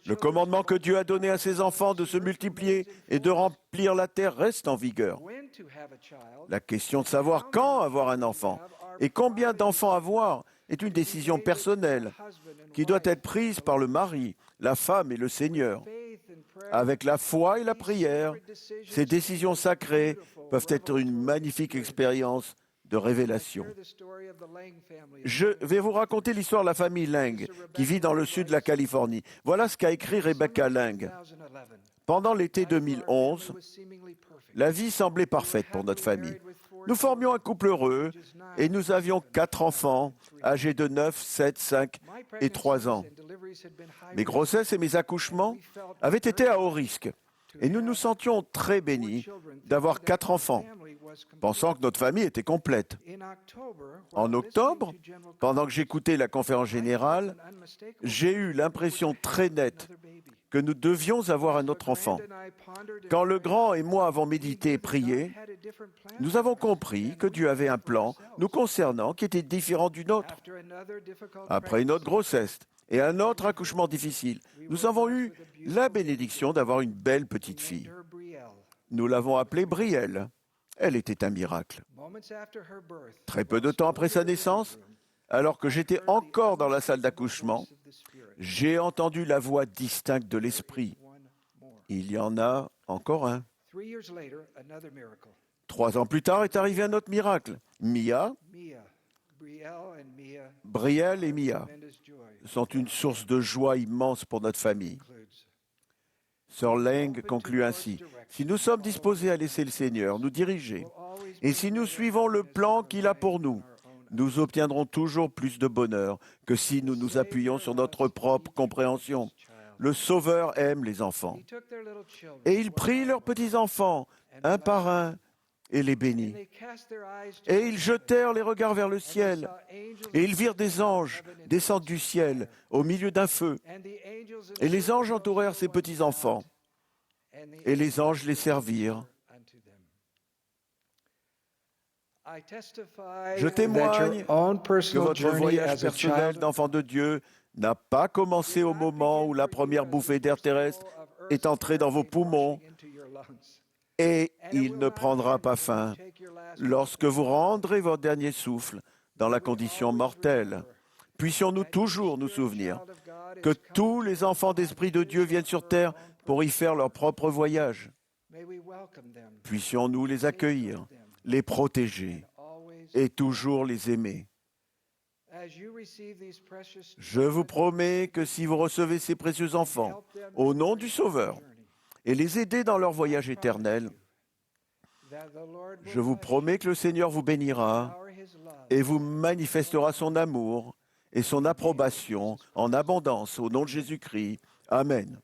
[SPEAKER 6] Le commandement que Dieu a donné à ses enfants de se multiplier et de remplir la terre reste en vigueur. La question de savoir quand avoir un enfant et combien d'enfants avoir est une décision personnelle qui doit être prise par le mari, la femme et le Seigneur. Avec la foi et la prière, ces décisions sacrées peuvent être une magnifique expérience de révélation. Je vais vous raconter l'histoire de la famille Lang, qui vit dans le sud de la Californie. Voilà ce qu'a écrit Rebecca Lang. Pendant l'été 2011, la vie semblait parfaite pour notre famille. Nous formions un couple heureux et nous avions 4 enfants, âgés de 9, 7, 5 et 3 ans. Mes grossesses et mes accouchements avaient été à haut risque et nous nous sentions très bénis d'avoir 4 enfants, pensant que notre famille était complète. En octobre, pendant que j'écoutais la conférence générale, j'ai eu l'impression très nette que nous devions avoir un autre enfant. Quand le grand et moi avons médité et prié, nous avons compris que Dieu avait un plan nous concernant qui était différent du nôtre. Après une autre grossesse et un autre accouchement difficile, nous avons eu la bénédiction d'avoir une belle petite fille. Nous l'avons appelée Brielle. Elle était un miracle. Très peu de temps après sa naissance, alors que j'étais encore dans la salle d'accouchement, j'ai entendu la voix distincte de l'Esprit. Il y en a encore un. 3 ans plus tard est arrivé un autre miracle. Brielle et Mia sont une source de joie immense pour notre famille. Sœur Lang conclut ainsi, « Si nous sommes disposés à laisser le Seigneur nous diriger, et si nous suivons le plan qu'il a pour nous, nous obtiendrons toujours plus de bonheur que si nous nous appuyons sur notre propre compréhension. Le Sauveur aime les enfants. Et il prit leurs petits-enfants, un par un, et les bénit. Et ils jetèrent les regards vers le ciel, et ils virent des anges descendre du ciel au milieu d'un feu. Et les anges entourèrent ces petits-enfants, et les anges les servirent. Je témoigne que votre voyage personnel d'enfant de Dieu n'a pas commencé au moment où la première bouffée d'air terrestre est entrée dans vos poumons et il ne prendra pas fin lorsque vous rendrez votre dernier souffle dans la condition mortelle. Puissions-nous toujours nous souvenir que tous les enfants d'Esprit de Dieu viennent sur terre pour y faire leur propre voyage. Puissions-nous les accueillir, les protéger et toujours les aimer. Je vous promets que si vous recevez ces précieux enfants au nom du Sauveur et les aider dans leur voyage éternel, je vous promets que le Seigneur vous bénira et vous manifestera son amour et son approbation en abondance au nom de Jésus-Christ. Amen.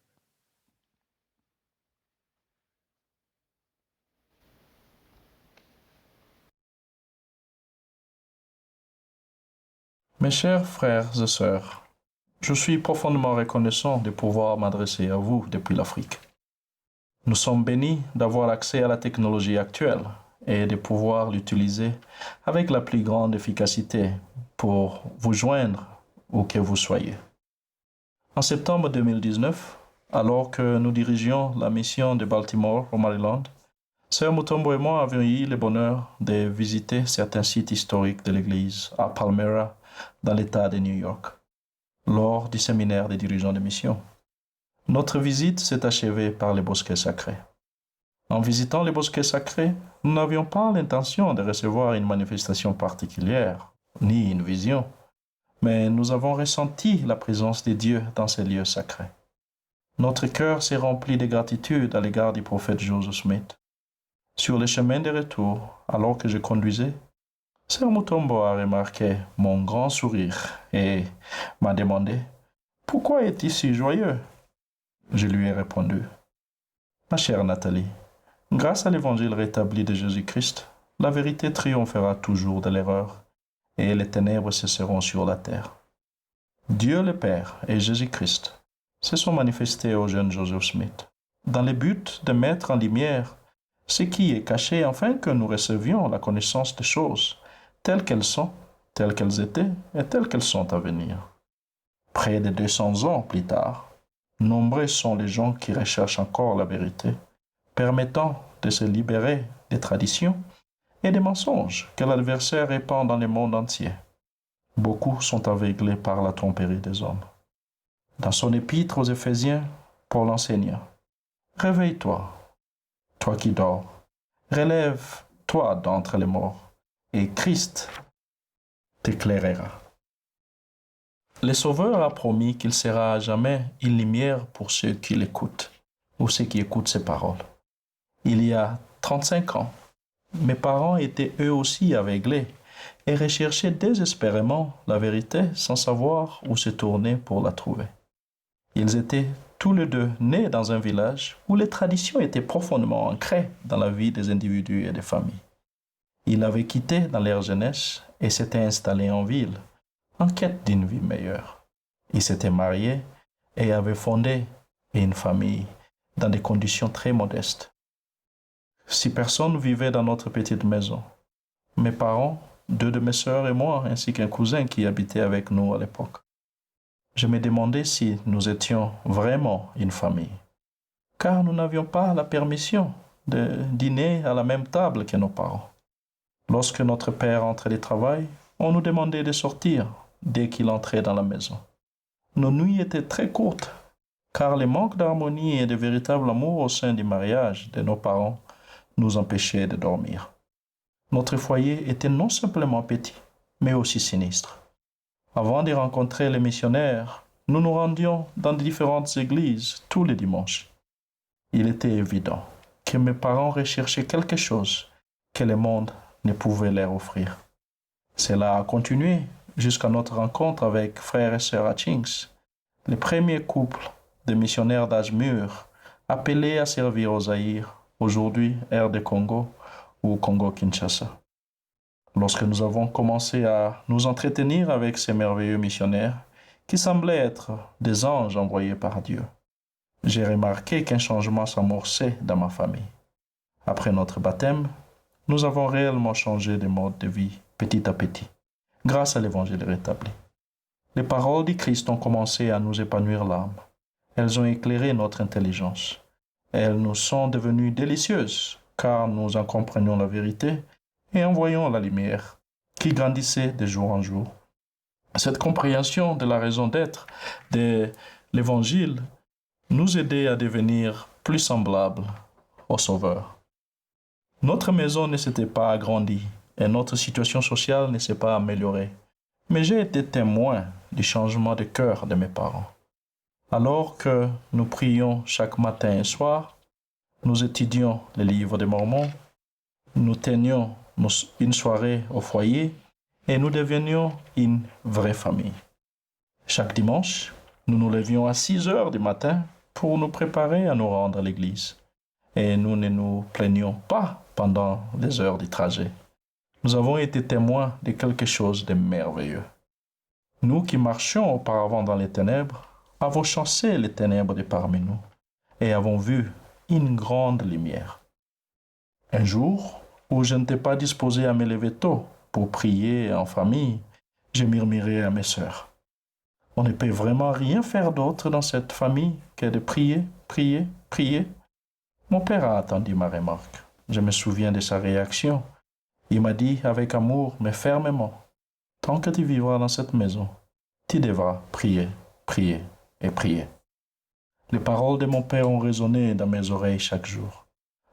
[SPEAKER 11] Mes chers frères et sœurs, je suis profondément reconnaissant de pouvoir m'adresser à vous depuis l'Afrique. Nous sommes bénis d'avoir accès à la technologie actuelle et de pouvoir l'utiliser avec la plus grande efficacité pour vous joindre où que vous soyez. En septembre 2019, alors que nous dirigions la mission de Baltimore au Maryland, Sœur Mutombo et moi avions eu le bonheur de visiter certains sites historiques de l'Église à Palmyra, dans l'État de New York, lors du séminaire des dirigeants de mission. Notre visite s'est achevée par les bosquets sacrés. En visitant les bosquets sacrés, nous n'avions pas l'intention de recevoir une manifestation particulière, ni une vision, mais nous avons ressenti la présence de Dieu dans ces lieux sacrés. Notre cœur s'est rempli de gratitude à l'égard du prophète Joseph Smith. Sur le chemin de retour, alors que je conduisais, Sœur Mutombo a remarqué mon grand sourire et m'a demandé « Pourquoi es-tu si joyeux ?» Je lui ai répondu « Ma chère Nathalie, grâce à l'évangile rétabli de Jésus-Christ, la vérité triomphera toujours de l'erreur et les ténèbres cesseront sur la terre. Dieu le Père et Jésus-Christ se sont manifestés au jeune Joseph Smith dans le but de mettre en lumière ce qui est caché afin que nous recevions la connaissance des choses telles qu'elles sont, telles qu'elles étaient et telles qu'elles sont à venir. Près de 200 ans plus tard, nombreux sont les gens qui recherchent encore la vérité, permettant de se libérer des traditions et des mensonges que l'adversaire répand dans le monde entier. Beaucoup sont aveuglés par la tromperie des hommes. Dans son épître aux Éphésiens, Paul enseigna « Réveille-toi, toi qui dors, relève-toi d'entre les morts, et Christ t'éclairera. » Le Sauveur a promis qu'il sera à jamais une lumière pour ceux qui l'écoutent, ou ceux qui écoutent ses paroles. Il y a 35 ans, Mes parents étaient eux aussi aveuglés et recherchaient désespérément la vérité sans savoir où se tourner pour la trouver. Ils étaient tous les deux nés dans un village où les traditions étaient profondément ancrées dans la vie des individus et des familles. Ils l'avaient quitté dans leur jeunesse et s'étaient installés en ville, en quête d'une vie meilleure. Ils s'étaient mariés et avaient fondé une famille dans des conditions très modestes. 6 personnes vivaient dans notre petite maison. Mes parents, 2 de mes sœurs et moi, ainsi qu'un cousin qui habitait avec nous à l'époque. Je me demandais si nous étions vraiment une famille, car nous n'avions pas la permission de dîner à la même table que nos parents. Lorsque notre père entrait du travail, on nous demandait de sortir dès qu'il entrait dans la maison. Nos nuits étaient très courtes, car le manque d'harmonie et de véritable amour au sein du mariage de nos parents nous empêchait de dormir. Notre foyer était non simplement petit, mais aussi sinistre. Avant de rencontrer les missionnaires, nous nous rendions dans différentes églises tous les dimanches. Il était évident que mes parents recherchaient quelque chose que le monde ne pouvait leur offrir. Cela a continué jusqu'à notre rencontre avec frère et sœur Hutchings, le premier couple de missionnaires d'âge mûr appelés à servir au Zaïre, aujourd'hui RD Congo ou Congo-Kinshasa. Lorsque nous avons commencé à nous entretenir avec ces merveilleux missionnaires, qui semblaient être des anges envoyés par Dieu, j'ai remarqué qu'un changement s'amorçait dans ma famille. Après notre baptême, nous avons réellement changé de mode de vie petit à petit, grâce à l'Évangile rétabli. Les paroles du Christ ont commencé à nous épanouir l'âme. Elles ont éclairé notre intelligence. Elles nous sont devenues délicieuses, car nous en comprenions la vérité et en voyons la lumière qui grandissait de jour en jour. Cette compréhension de la raison d'être de l'Évangile nous aidait à devenir plus semblables au Sauveur. Notre maison ne s'était pas agrandie et notre situation sociale ne s'est pas améliorée, mais j'ai été témoin du changement de cœur de mes parents. Alors que nous prions chaque matin et soir, nous étudions les livres des Mormons, nous tenions une soirée au foyer et nous devenions une vraie famille. Chaque dimanche, nous nous levions à 6 heures du matin pour nous préparer à nous rendre à l'église. Et nous ne nous plaignions pas pendant les heures du trajet. Nous avons été témoins de quelque chose de merveilleux. Nous qui marchions auparavant dans les ténèbres, avons chassé les ténèbres de parmi nous et avons vu une grande lumière. Un jour où je n'étais pas disposé à me lever tôt pour prier en famille, je murmurai à mes sœurs. On ne peut vraiment rien faire d'autre dans cette famille que de prier, prier, prier. Mon père a attendu ma remarque. Je me souviens de sa réaction. Il m'a dit avec amour mais fermement, « Tant que tu vivras dans cette maison, tu devras prier, prier et prier. » Les paroles de mon père ont résonné dans mes oreilles chaque jour.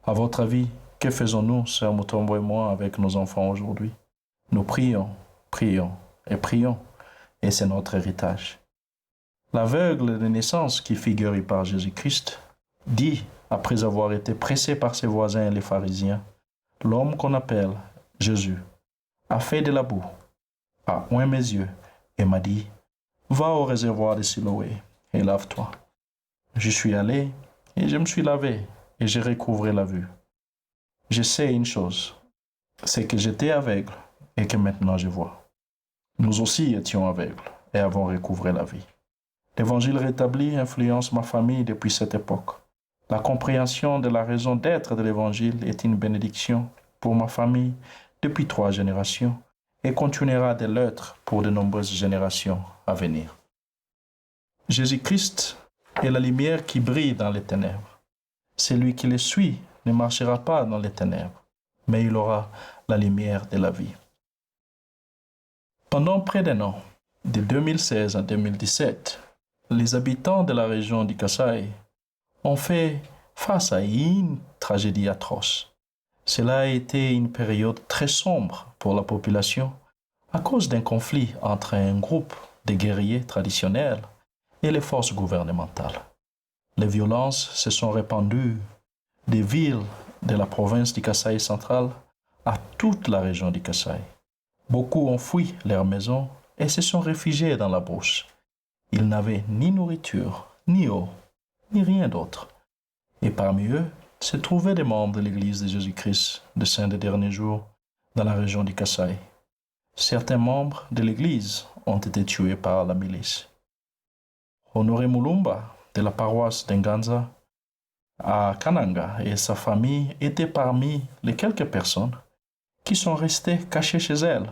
[SPEAKER 11] À votre avis, que faisons-nous, Sœur Mutombo et moi, avec nos enfants aujourd'hui? Nous prions, prions et prions, et c'est notre héritage. L'aveugle de naissance qui figure par Jésus-Christ dit, après avoir été pressé par ses voisins les pharisiens, l'homme qu'on appelle Jésus a fait de la boue, a oint mes yeux et m'a dit, va au réservoir de Siloé et lave-toi. Je suis allé et je me suis lavé et j'ai recouvré la vue. Je sais une chose, c'est que j'étais aveugle et que maintenant je vois. Nous aussi étions aveugles et avons recouvré la vie. L'Évangile rétabli influence ma famille depuis cette époque. La compréhension de la raison d'être de l'Évangile est une bénédiction pour ma famille depuis 3 générations et continuera de l'être pour de nombreuses générations à venir. Jésus-Christ est la lumière qui brille dans les ténèbres. Celui qui le suit ne marchera pas dans les ténèbres, mais il aura la lumière de la vie. Pendant près d'un an, de 2016 à 2017, les habitants de la région du Kasaï ont fait face à une tragédie atroce. Cela a été une période très sombre pour la population à cause d'un conflit entre un groupe de guerriers traditionnels et les forces gouvernementales. Les violences se sont répandues des villes de la province du Kasaï central à toute la région du Kasaï. Beaucoup ont fui leur maison et se sont réfugiés dans la brousse. Ils n'avaient ni nourriture, ni eau, ni rien d'autre. Et parmi eux se trouvaient des membres de l'Église de Jésus-Christ des Saints des Derniers Jours dans la région du Kasaï. Certains membres de l'Église ont été tués par la milice. Honoré Mulumba, de la paroisse d'Enganza, à Kananga, et sa famille étaient parmi les quelques personnes qui sont restées cachées chez elles,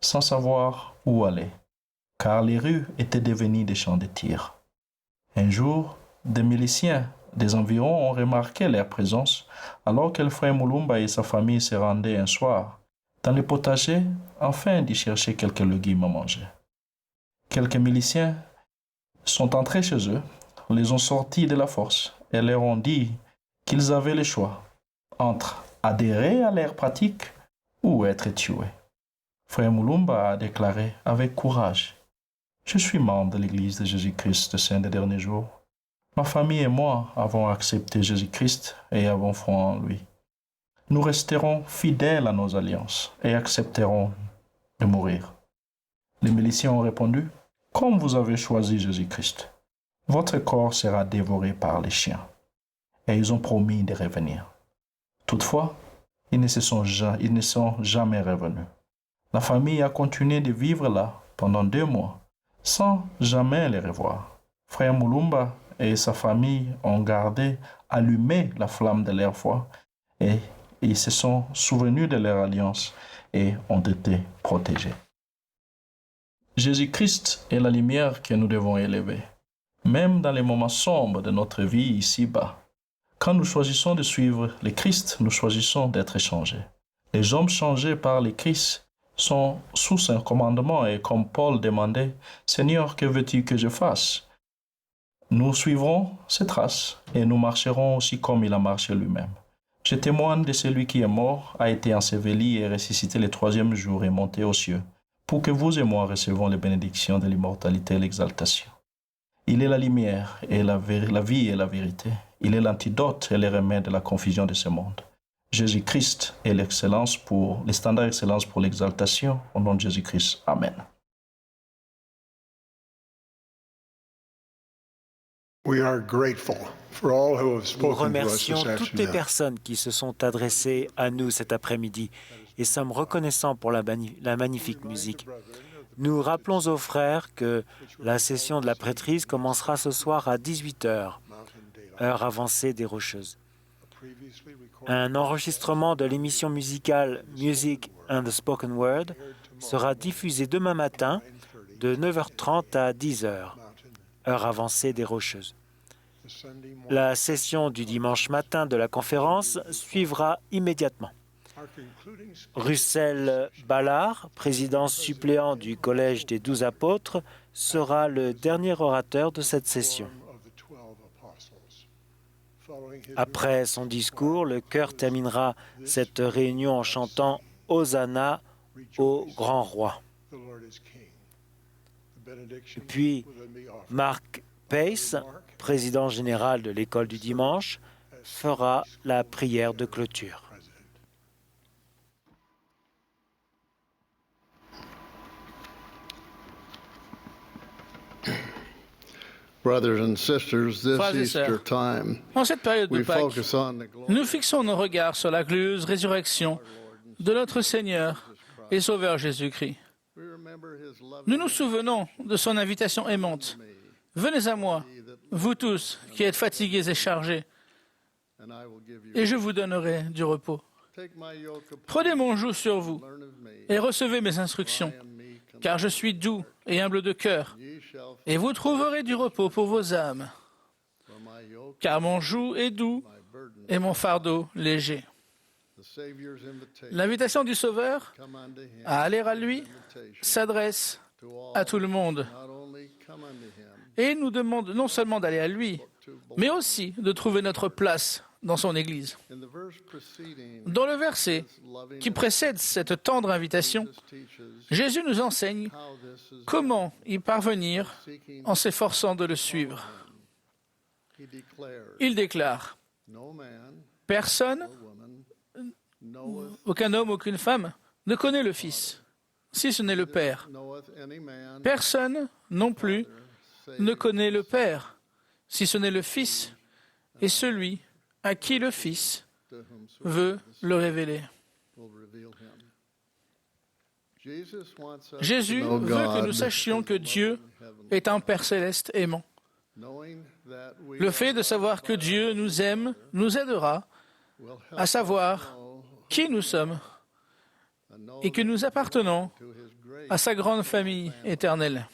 [SPEAKER 11] sans savoir où aller, car les rues étaient devenues des champs de tir. Un jour, des miliciens des environs ont remarqué leur présence, alors que le frère Mulumba et sa famille se rendaient un soir dans le potager afin d'y chercher quelques légumes à manger. Quelques miliciens sont entrés chez eux, les ont sortis de la force et leur ont dit qu'ils avaient le choix entre adhérer à leur pratique ou être tués. Frère Mulumba a déclaré avec courage: « Je suis membre de l'Église de Jésus-Christ des Saints des Derniers Jours. Ma famille et moi avons accepté Jésus-Christ et avons foi en lui. Nous resterons fidèles à nos alliances et accepterons de mourir. » Les miliciens ont répondu: « Comme vous avez choisi Jésus-Christ, votre corps sera dévoré par les chiens. » Et ils ont promis de revenir. Toutefois, ils ne sont jamais revenus. La famille a continué de vivre là pendant 2 mois, sans jamais les revoir. Frère Mulumba et sa famille ont gardé allumée la flamme de leur foi et ils se sont souvenus de leur alliance et ont été protégés. Jésus-Christ est la lumière que nous devons élever, même dans les moments sombres de notre vie ici-bas. Quand nous choisissons de suivre le Christ, nous choisissons d'être changés. Les hommes changés par le Christ sont sous son commandement et comme Paul demandait: « Seigneur, que veux-tu que je fasse ?» Nous suivrons ses traces et nous marcherons aussi comme il a marché lui-même. Je témoigne de celui qui est mort, a été enseveli et ressuscité le 3e jour et monté aux cieux, pour que vous et moi recevons les bénédictions de l'immortalité et l'exaltation. Il est la lumière et la vie et la vérité. Il est l'antidote et le remède de la confusion de ce monde. Jésus-Christ est le standard d'excellence pour l'exaltation. Au nom de Jésus-Christ. Amen.
[SPEAKER 5] Nous
[SPEAKER 8] remercions toutes les personnes qui se sont adressées à nous cet après-midi et sommes reconnaissants pour la magnifique musique. Nous rappelons aux frères que la session de la prêtrise commencera ce soir à 18h, heure avancée des Rocheuses. Un enregistrement de l'émission musicale Music and the Spoken Word sera diffusé demain matin de 9h30 à 10h, heure avancée des Rocheuses. La session du dimanche matin de la conférence suivra immédiatement. Russell Ballard, président suppléant du Collège des 12 apôtres, sera le dernier orateur de cette session. Après son discours, le chœur terminera cette réunion en chantant « Hosanna au grand roi ». Puis, Mark Pace, président général de l'École du dimanche, fera la prière de clôture.
[SPEAKER 5] Brothers and sisters, this
[SPEAKER 4] Frères et
[SPEAKER 5] Easter
[SPEAKER 4] sœurs,
[SPEAKER 5] time,
[SPEAKER 4] en cette période de
[SPEAKER 5] we
[SPEAKER 4] Pâques,
[SPEAKER 5] focus on the glory
[SPEAKER 4] nous fixons nos regards sur la glorieuse résurrection de notre Seigneur et Sauveur Jésus-Christ. Nous nous souvenons de son invitation aimante. « Venez à moi, vous tous qui êtes fatigués et chargés, et je vous donnerai du repos. Prenez mon joug sur vous et recevez mes instructions, car je suis doux et humble de cœur, et vous trouverez du repos pour vos âmes. Car mon joug est doux et mon fardeau léger. » L'invitation du Sauveur à aller à lui s'adresse à tout le monde et nous demande non seulement d'aller à lui, mais aussi de trouver notre place dans son Église. Dans le verset qui précède cette tendre invitation, Jésus nous enseigne comment y parvenir en s'efforçant de le suivre. Il déclare « Personne aucun homme, aucune femme ne connaît le Fils, si ce n'est le Père. Personne non plus ne connaît le Père, si ce n'est le Fils et celui à qui le Fils veut le révéler. Jésus veut que nous sachions que Dieu est un Père céleste aimant. Le fait de savoir que Dieu nous aime nous aidera à savoir qui nous sommes et que nous appartenons à sa grande famille éternelle.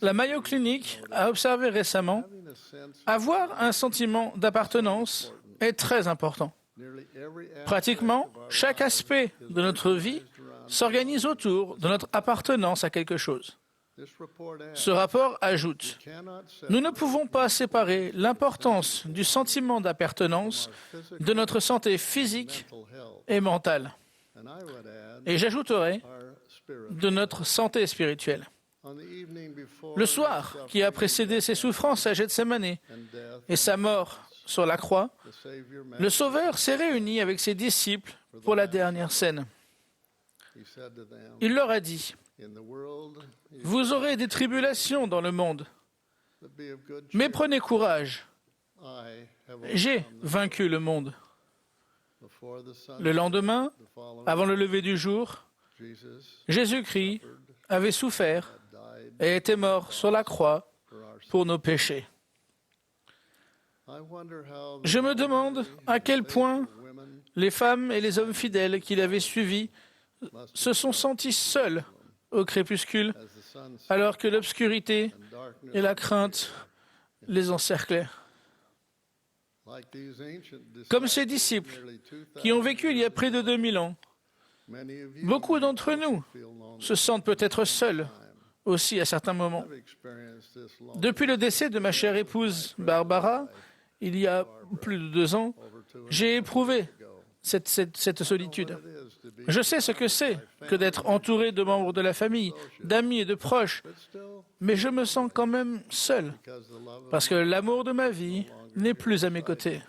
[SPEAKER 4] La Mayo Clinic a observé récemment avoir un sentiment d'appartenance est très important. Pratiquement, chaque aspect de notre vie s'organise autour de notre appartenance à quelque chose. Ce rapport ajoute, nous ne pouvons pas séparer l'importance du sentiment d'appartenance de notre santé physique et mentale. Et j'ajouterai de notre santé spirituelle. Le soir qui a précédé ses souffrances à Gethsémani et sa mort sur la croix, le Sauveur s'est réuni avec ses disciples pour la dernière scène. Il leur a dit, « Vous aurez des tribulations dans le monde, mais prenez courage, j'ai vaincu le monde. » Le lendemain, avant le lever du jour, Jésus-Christ avait souffert et était mort sur la croix pour nos péchés. Je me demande à quel point les femmes et les hommes fidèles qui l'avaient suivi se sont sentis seuls au crépuscule, alors que l'obscurité et la crainte les encerclaient. Comme ces disciples qui ont vécu il y a près de 2000 ans, beaucoup d'entre nous se sentent peut-être seuls aussi à certains moments. Depuis le décès de ma chère épouse Barbara, il y a plus de 2 ans, j'ai éprouvé cette solitude. Je sais ce que c'est que d'être entouré de membres de la famille, d'amis et de proches, mais je me sens quand même seul, parce que l'amour de ma vie n'est plus à mes côtés.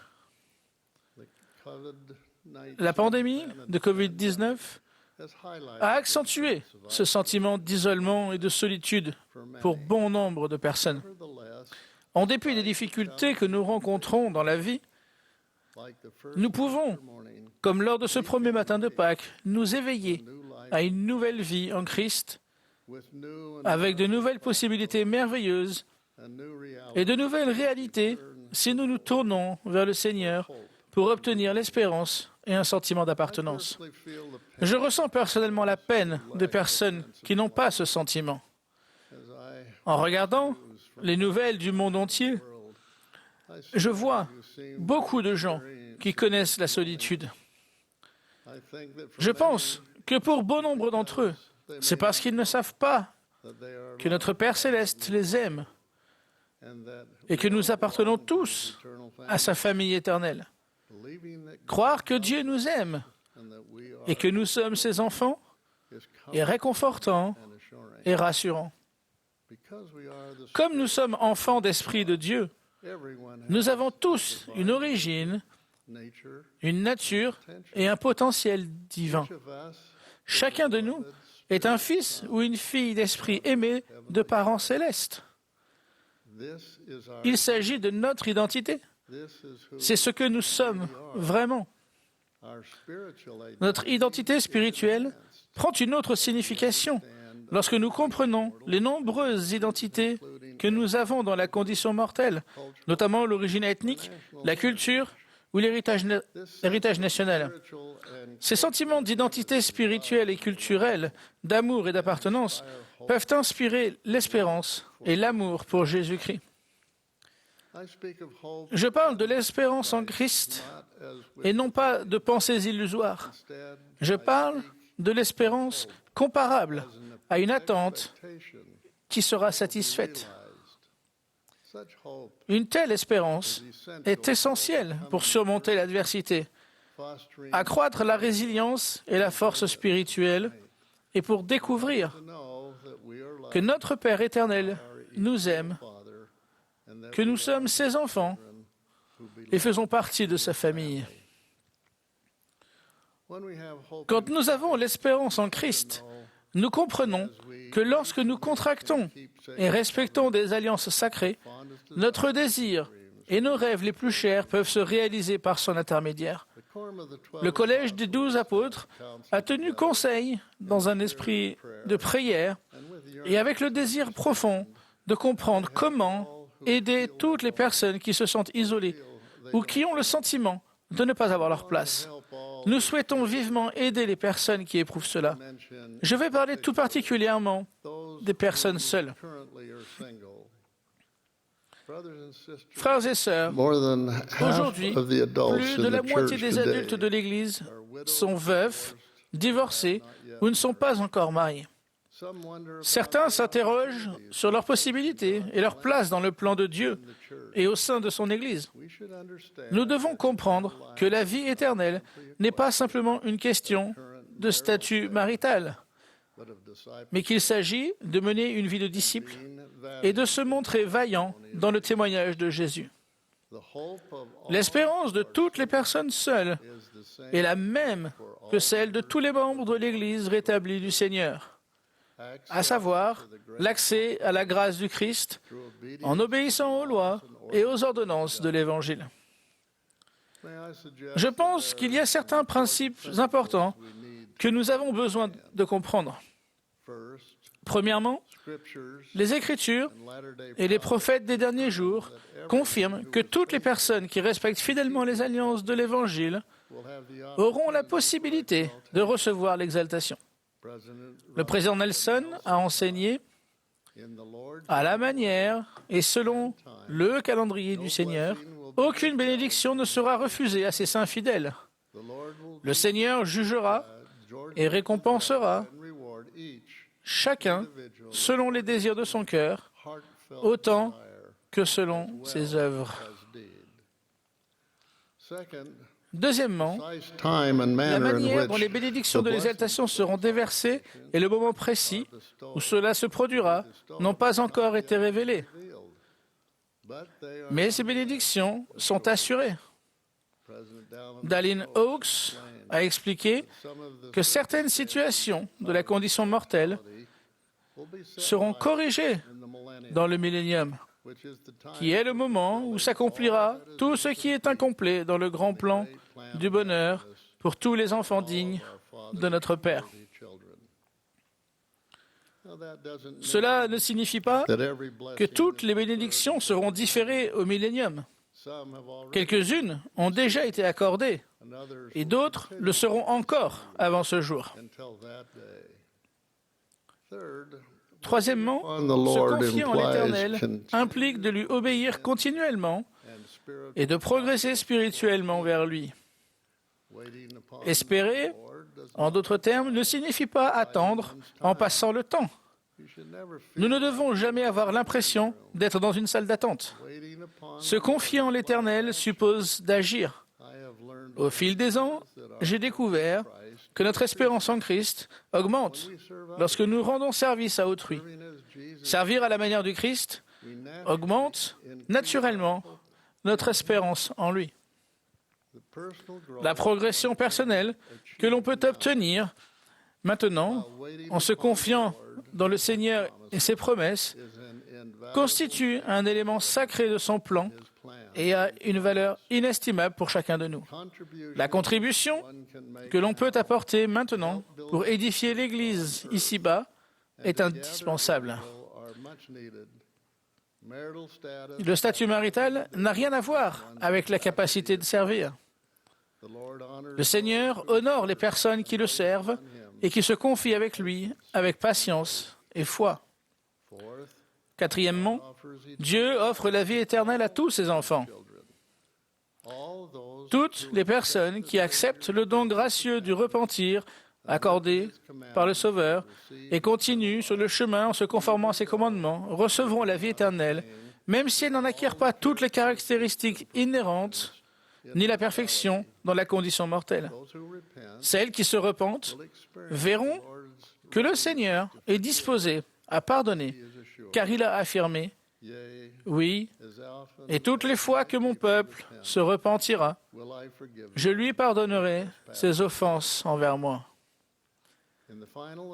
[SPEAKER 4] La pandémie de COVID-19 a accentué ce sentiment d'isolement et de solitude pour bon nombre de personnes. En dépit des difficultés que nous rencontrons dans la vie, nous pouvons, comme lors de ce premier matin de Pâques, nous éveiller à une nouvelle vie en Christ, avec de nouvelles possibilités merveilleuses et de nouvelles réalités si nous nous tournons vers le Seigneur pour obtenir l'espérance et un sentiment d'appartenance. Je ressens personnellement la peine de personnes qui n'ont pas ce sentiment. En regardant les nouvelles du monde entier, je vois beaucoup de gens qui connaissent la solitude. Je pense que pour bon nombre d'entre eux, c'est parce qu'ils ne savent pas que notre Père céleste les aime et que nous appartenons tous à sa famille éternelle. Croire que Dieu nous aime et que nous sommes ses enfants est réconfortant et rassurant. Comme nous sommes enfants d'esprit de Dieu, nous avons tous une origine, une nature et un potentiel divin. Chacun de nous est un fils ou une fille d'esprit aimé de parents célestes. Il s'agit de notre identité. C'est ce que nous sommes vraiment. Notre identité spirituelle prend une autre signification lorsque nous comprenons les nombreuses identités que nous avons dans la condition mortelle, notamment l'origine ethnique, la culture ou l'héritage national. Ces sentiments d'identité spirituelle et culturelle, d'amour et d'appartenance peuvent inspirer l'espérance et l'amour pour Jésus-Christ. Je parle de l'espérance en Christ et non pas de pensées illusoires. Je parle de l'espérance comparable à une attente qui sera satisfaite. Une telle espérance est essentielle pour surmonter l'adversité, accroître la résilience et la force spirituelle et pour découvrir que notre Père éternel nous aime, que nous sommes ses enfants et faisons partie de sa famille. Quand nous avons l'espérance en Christ, nous comprenons que lorsque nous contractons et respectons des alliances sacrées, notre désir et nos rêves les plus chers peuvent se réaliser par son intermédiaire. Le collège des 12 apôtres a tenu conseil dans un esprit de prière et avec le désir profond de comprendre comment aider toutes les personnes qui se sentent isolées ou qui ont le sentiment de ne pas avoir leur place. Nous souhaitons vivement aider les personnes qui éprouvent cela. Je vais parler tout particulièrement des personnes seules. Frères et sœurs, aujourd'hui, plus de la moitié des adultes de l'Église sont veufs, divorcés ou ne sont pas encore mariés. Certains s'interrogent sur leurs possibilités et leur place dans le plan de Dieu et au sein de son Église. Nous devons comprendre que la vie éternelle n'est pas simplement une question de statut marital, mais qu'il s'agit de mener une vie de disciple et de se montrer vaillant dans le témoignage de Jésus. L'espérance de toutes les personnes seules est la même que celle de tous les membres de l'Église rétablie du Seigneur, à savoir l'accès à la grâce du Christ en obéissant aux lois et aux ordonnances de l'Évangile. Je pense qu'il y a certains principes importants que nous avons besoin de comprendre. Premièrement, les Écritures et les prophètes des derniers jours confirment que toutes les personnes qui respectent fidèlement les alliances de l'Évangile auront la possibilité de recevoir l'exaltation. Le président Nelson a enseigné à la manière et selon le calendrier du Seigneur, aucune bénédiction ne sera refusée à ses saints fidèles. Le Seigneur jugera et récompensera chacun selon les désirs de son cœur, autant que selon ses œuvres. Deuxièmement, la manière dont les bénédictions de l'exaltation seront déversées et le moment précis où cela se produira n'ont pas encore été révélés. Mais ces bénédictions sont assurées. Dallin Oaks a expliqué que certaines situations de la condition mortelle seront corrigées dans le millénium, qui est le moment où s'accomplira tout ce qui est incomplet dans le grand plan du bonheur pour tous les enfants dignes de notre Père. Cela ne signifie pas que toutes les bénédictions seront différées au millénium. Quelques-unes ont déjà été accordées et d'autres le seront encore avant ce jour. Troisièmement, se confier en l'Éternel implique de lui obéir continuellement et de progresser spirituellement vers lui. Espérer, en d'autres termes, ne signifie pas attendre en passant le temps. Nous ne devons jamais avoir l'impression d'être dans une salle d'attente. Se confier en l'Éternel suppose d'agir. Au fil des ans, j'ai découvert que notre espérance en Christ augmente lorsque nous rendons service à autrui. Servir à la manière du Christ augmente naturellement notre espérance en lui. La progression personnelle que l'on peut obtenir maintenant en se confiant dans le Seigneur et ses promesses constitue un élément sacré de son plan et a une valeur inestimable pour chacun de nous. La contribution que l'on peut apporter maintenant pour édifier l'Église ici-bas est indispensable. Le statut marital n'a rien à voir avec la capacité de servir. Le Seigneur honore les personnes qui le servent et qui se confient avec lui avec patience et foi. Quatrièmement, Dieu offre la vie éternelle à tous ses enfants. Toutes les personnes qui acceptent le don gracieux du repentir accordé par le Sauveur et continuent sur le chemin en se conformant à ses commandements recevront la vie éternelle, même si elles n'en acquièrent pas toutes les caractéristiques inhérentes ni la perfection dans la condition mortelle. Celles qui se repentent verront que le Seigneur est disposé à pardonner, car il a affirmé Oui, et toutes les fois que mon peuple se repentira, je lui pardonnerai ses offenses envers moi.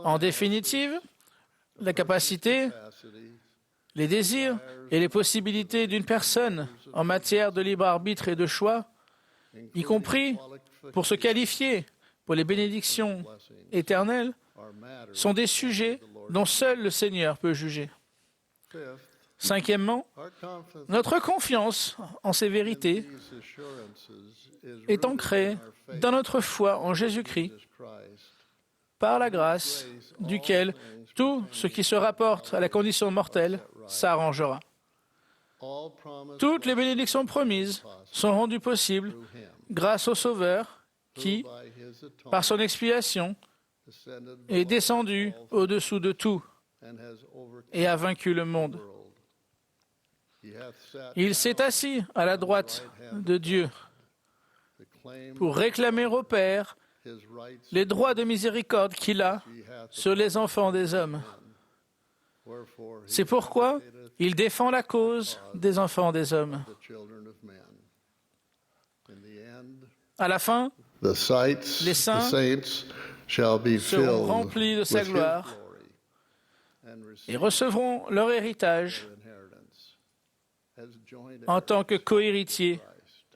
[SPEAKER 4] En définitive, la capacité, les désirs et les possibilités d'une personne en matière de libre arbitre et de choix, y compris pour se qualifier pour les bénédictions éternelles, sont des sujets dont seul le Seigneur peut juger. Cinquièmement, notre confiance en ces vérités est ancrée dans notre foi en Jésus-Christ, par la grâce duquel tout ce qui se rapporte à la condition mortelle s'arrangera. Toutes les bénédictions promises sont rendues possibles grâce au Sauveur qui, par son expiation, est descendu au-dessous de tout et a vaincu le monde. Il s'est assis à la droite de Dieu pour réclamer au Père les droits de miséricorde qu'il a sur les enfants des hommes. C'est pourquoi il défend la cause des enfants des hommes. À la fin, les saints seront remplis de sa gloire et recevront leur héritage en tant que co-héritiers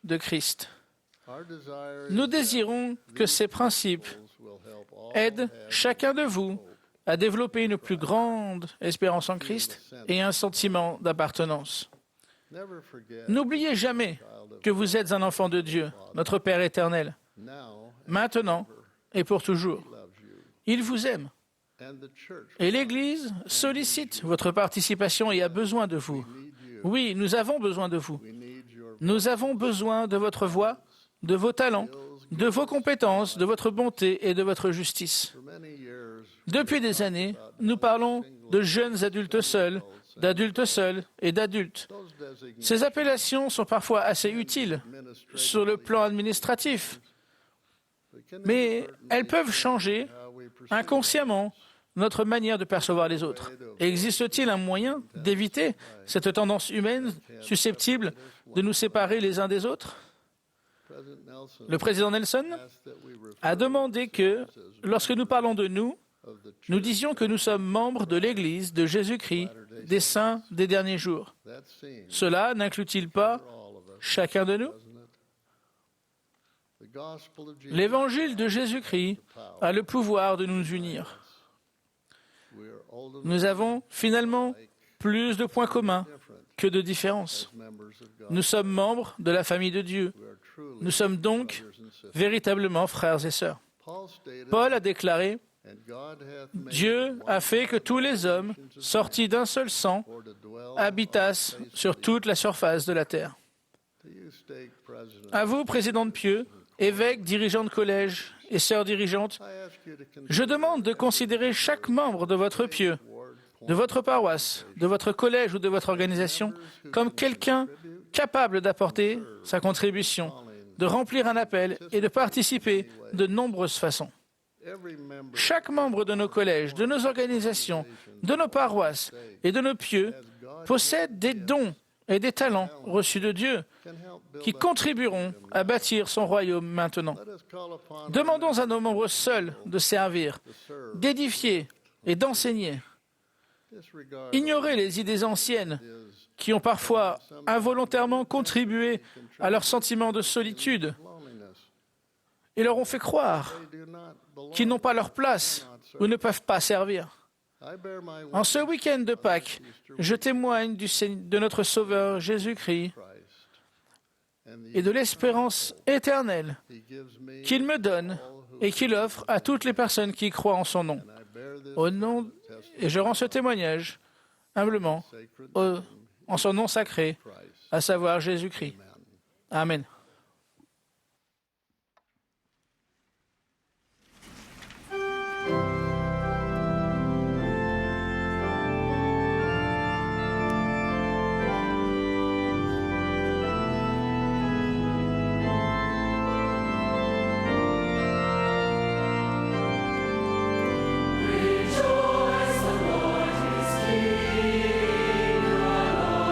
[SPEAKER 4] de Christ. Nous désirons que ces principes aident chacun de vous à développer une plus grande espérance en Christ et un sentiment d'appartenance. N'oubliez jamais que vous êtes un enfant de Dieu, notre Père éternel, maintenant et pour toujours. Il vous aime. Et l'Église sollicite votre participation et a besoin de vous. Oui, nous avons besoin de vous. Nous avons besoin de votre voix, de vos talents, de vos compétences, de votre bonté et de votre justice. Depuis des années, nous parlons de jeunes adultes seuls, d'adultes seuls et d'adultes. Ces appellations sont parfois assez utiles sur le plan administratif, mais elles peuvent changer inconsciemment notre manière de percevoir les autres. Existe-t-il un moyen d'éviter cette tendance humaine susceptible de nous séparer les uns des autres? Le président Nelson a demandé que, lorsque nous parlons de nous, nous disions que nous sommes membres de l'Église de Jésus-Christ, des saints des derniers jours. Cela n'inclut-il pas chacun de nous? L'Évangile de Jésus-Christ a le pouvoir de nous unir. Nous avons finalement plus de points communs que de différences. Nous sommes membres de la famille de Dieu. Nous sommes donc véritablement frères et sœurs. Paul a déclaré « Dieu a fait que tous les hommes, sortis d'un seul sang, habitassent sur toute la surface de la terre. » À vous, président de Pieux, évêques, dirigeants de collège et sœurs dirigeantes, je demande de considérer chaque membre de votre pieux, de votre paroisse, de votre collège ou de votre organisation comme quelqu'un capable d'apporter sa contribution, de remplir un appel et de participer de nombreuses façons. Chaque membre de nos collèges, de nos organisations, de nos paroisses et de nos pieux possède des dons et des talents reçus de Dieu qui contribueront à bâtir son royaume maintenant. Demandons à nos membres seuls de servir, d'édifier et d'enseigner. Ignorez les idées anciennes qui ont parfois involontairement contribué à leur sentiment de solitude et leur ont fait croire qu'ils n'ont pas leur place ou ne peuvent pas servir. En ce week-end de Pâques, je témoigne de notre Sauveur Jésus-Christ et de l'espérance éternelle qu'il me donne et qu'il offre à toutes les personnes qui croient en son nom. Et je rends ce témoignage humblement en son nom sacré, à savoir Jésus-Christ. Amen.
[SPEAKER 12] Rejoice, the Lord is King, our Lord.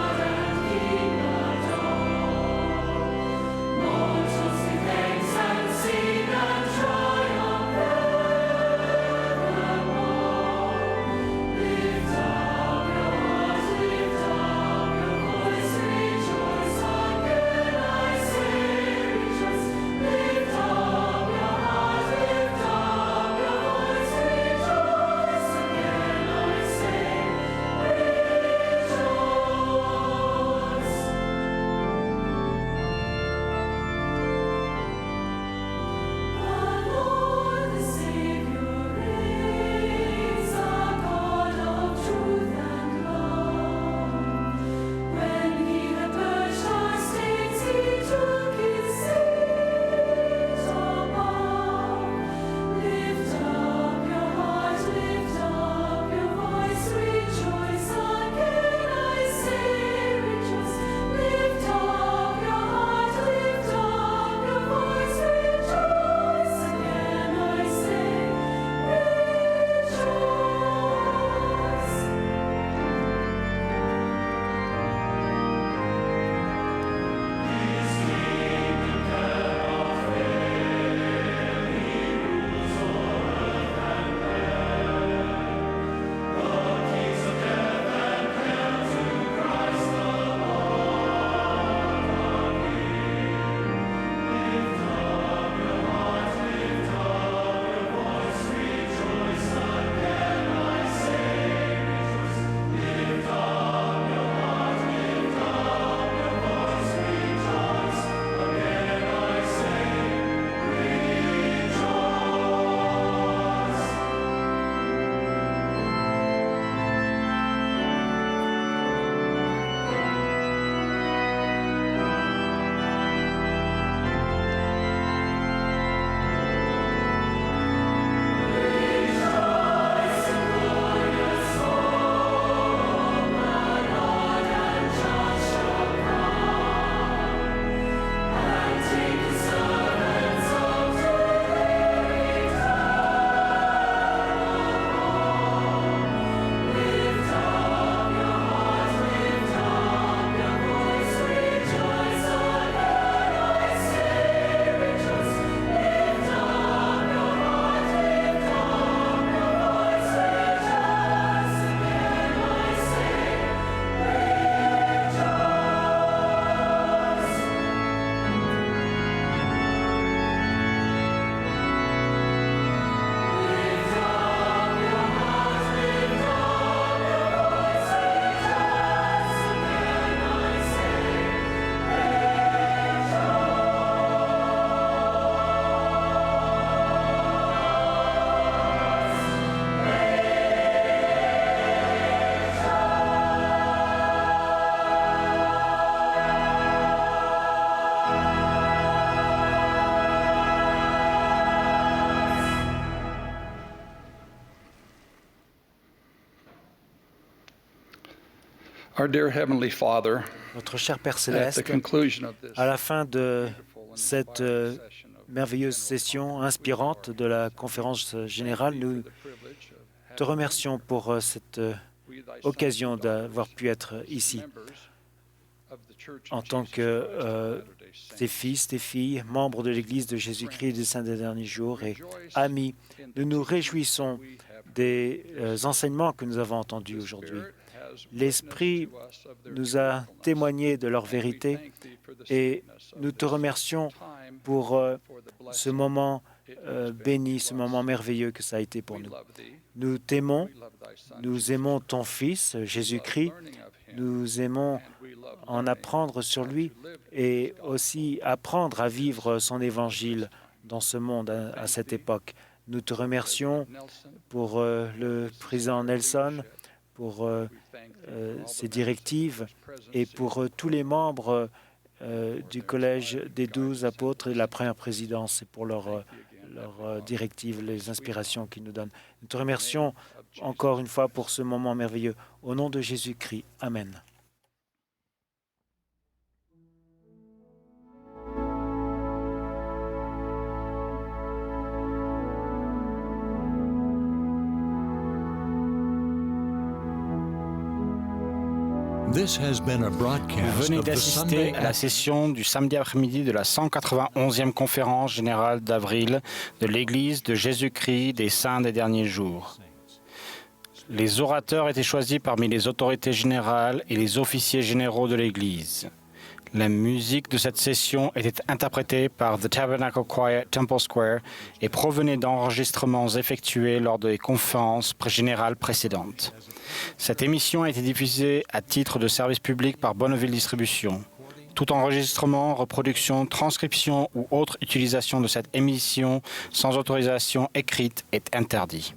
[SPEAKER 8] Notre cher Père Céleste, à la fin de cette merveilleuse session inspirante de la conférence générale, nous te remercions pour cette occasion d'avoir pu être ici en tant que tes fils, tes filles, membres de l'Église de Jésus-Christ des Saints des Derniers Jours et amis. Nous nous réjouissons des enseignements que nous avons entendus aujourd'hui. L'Esprit nous a témoigné de leur vérité et nous te remercions pour ce moment béni, ce moment merveilleux que ça a été pour nous. Nous t'aimons, nous aimons ton Fils, Jésus-Christ, nous aimons en apprendre sur lui et aussi apprendre à vivre son évangile dans ce monde à cette époque. Nous te remercions pour le président Nelson, pour ses directives et pour tous les membres du Collège des 12 apôtres et de la première présidence et pour leurs directives, les inspirations qu'ils nous donnent. Nous te remercions encore une fois pour ce moment merveilleux. Au nom de Jésus-Christ. Amen.
[SPEAKER 1] Vous venez d'assister à la session du samedi après-midi de la 191e conférence générale d'avril de l'Église de Jésus-Christ des Saints des Derniers Jours. Les orateurs étaient choisis parmi les autorités générales et les officiers généraux de l'Église. La musique de cette session était interprétée par The Tabernacle Choir Temple Square et provenait d'enregistrements effectués lors des conférences générales précédentes. Cette émission a été diffusée à titre de service public par Bonneville Distribution. Tout enregistrement, reproduction, transcription ou autre utilisation de cette émission sans autorisation écrite est interdit.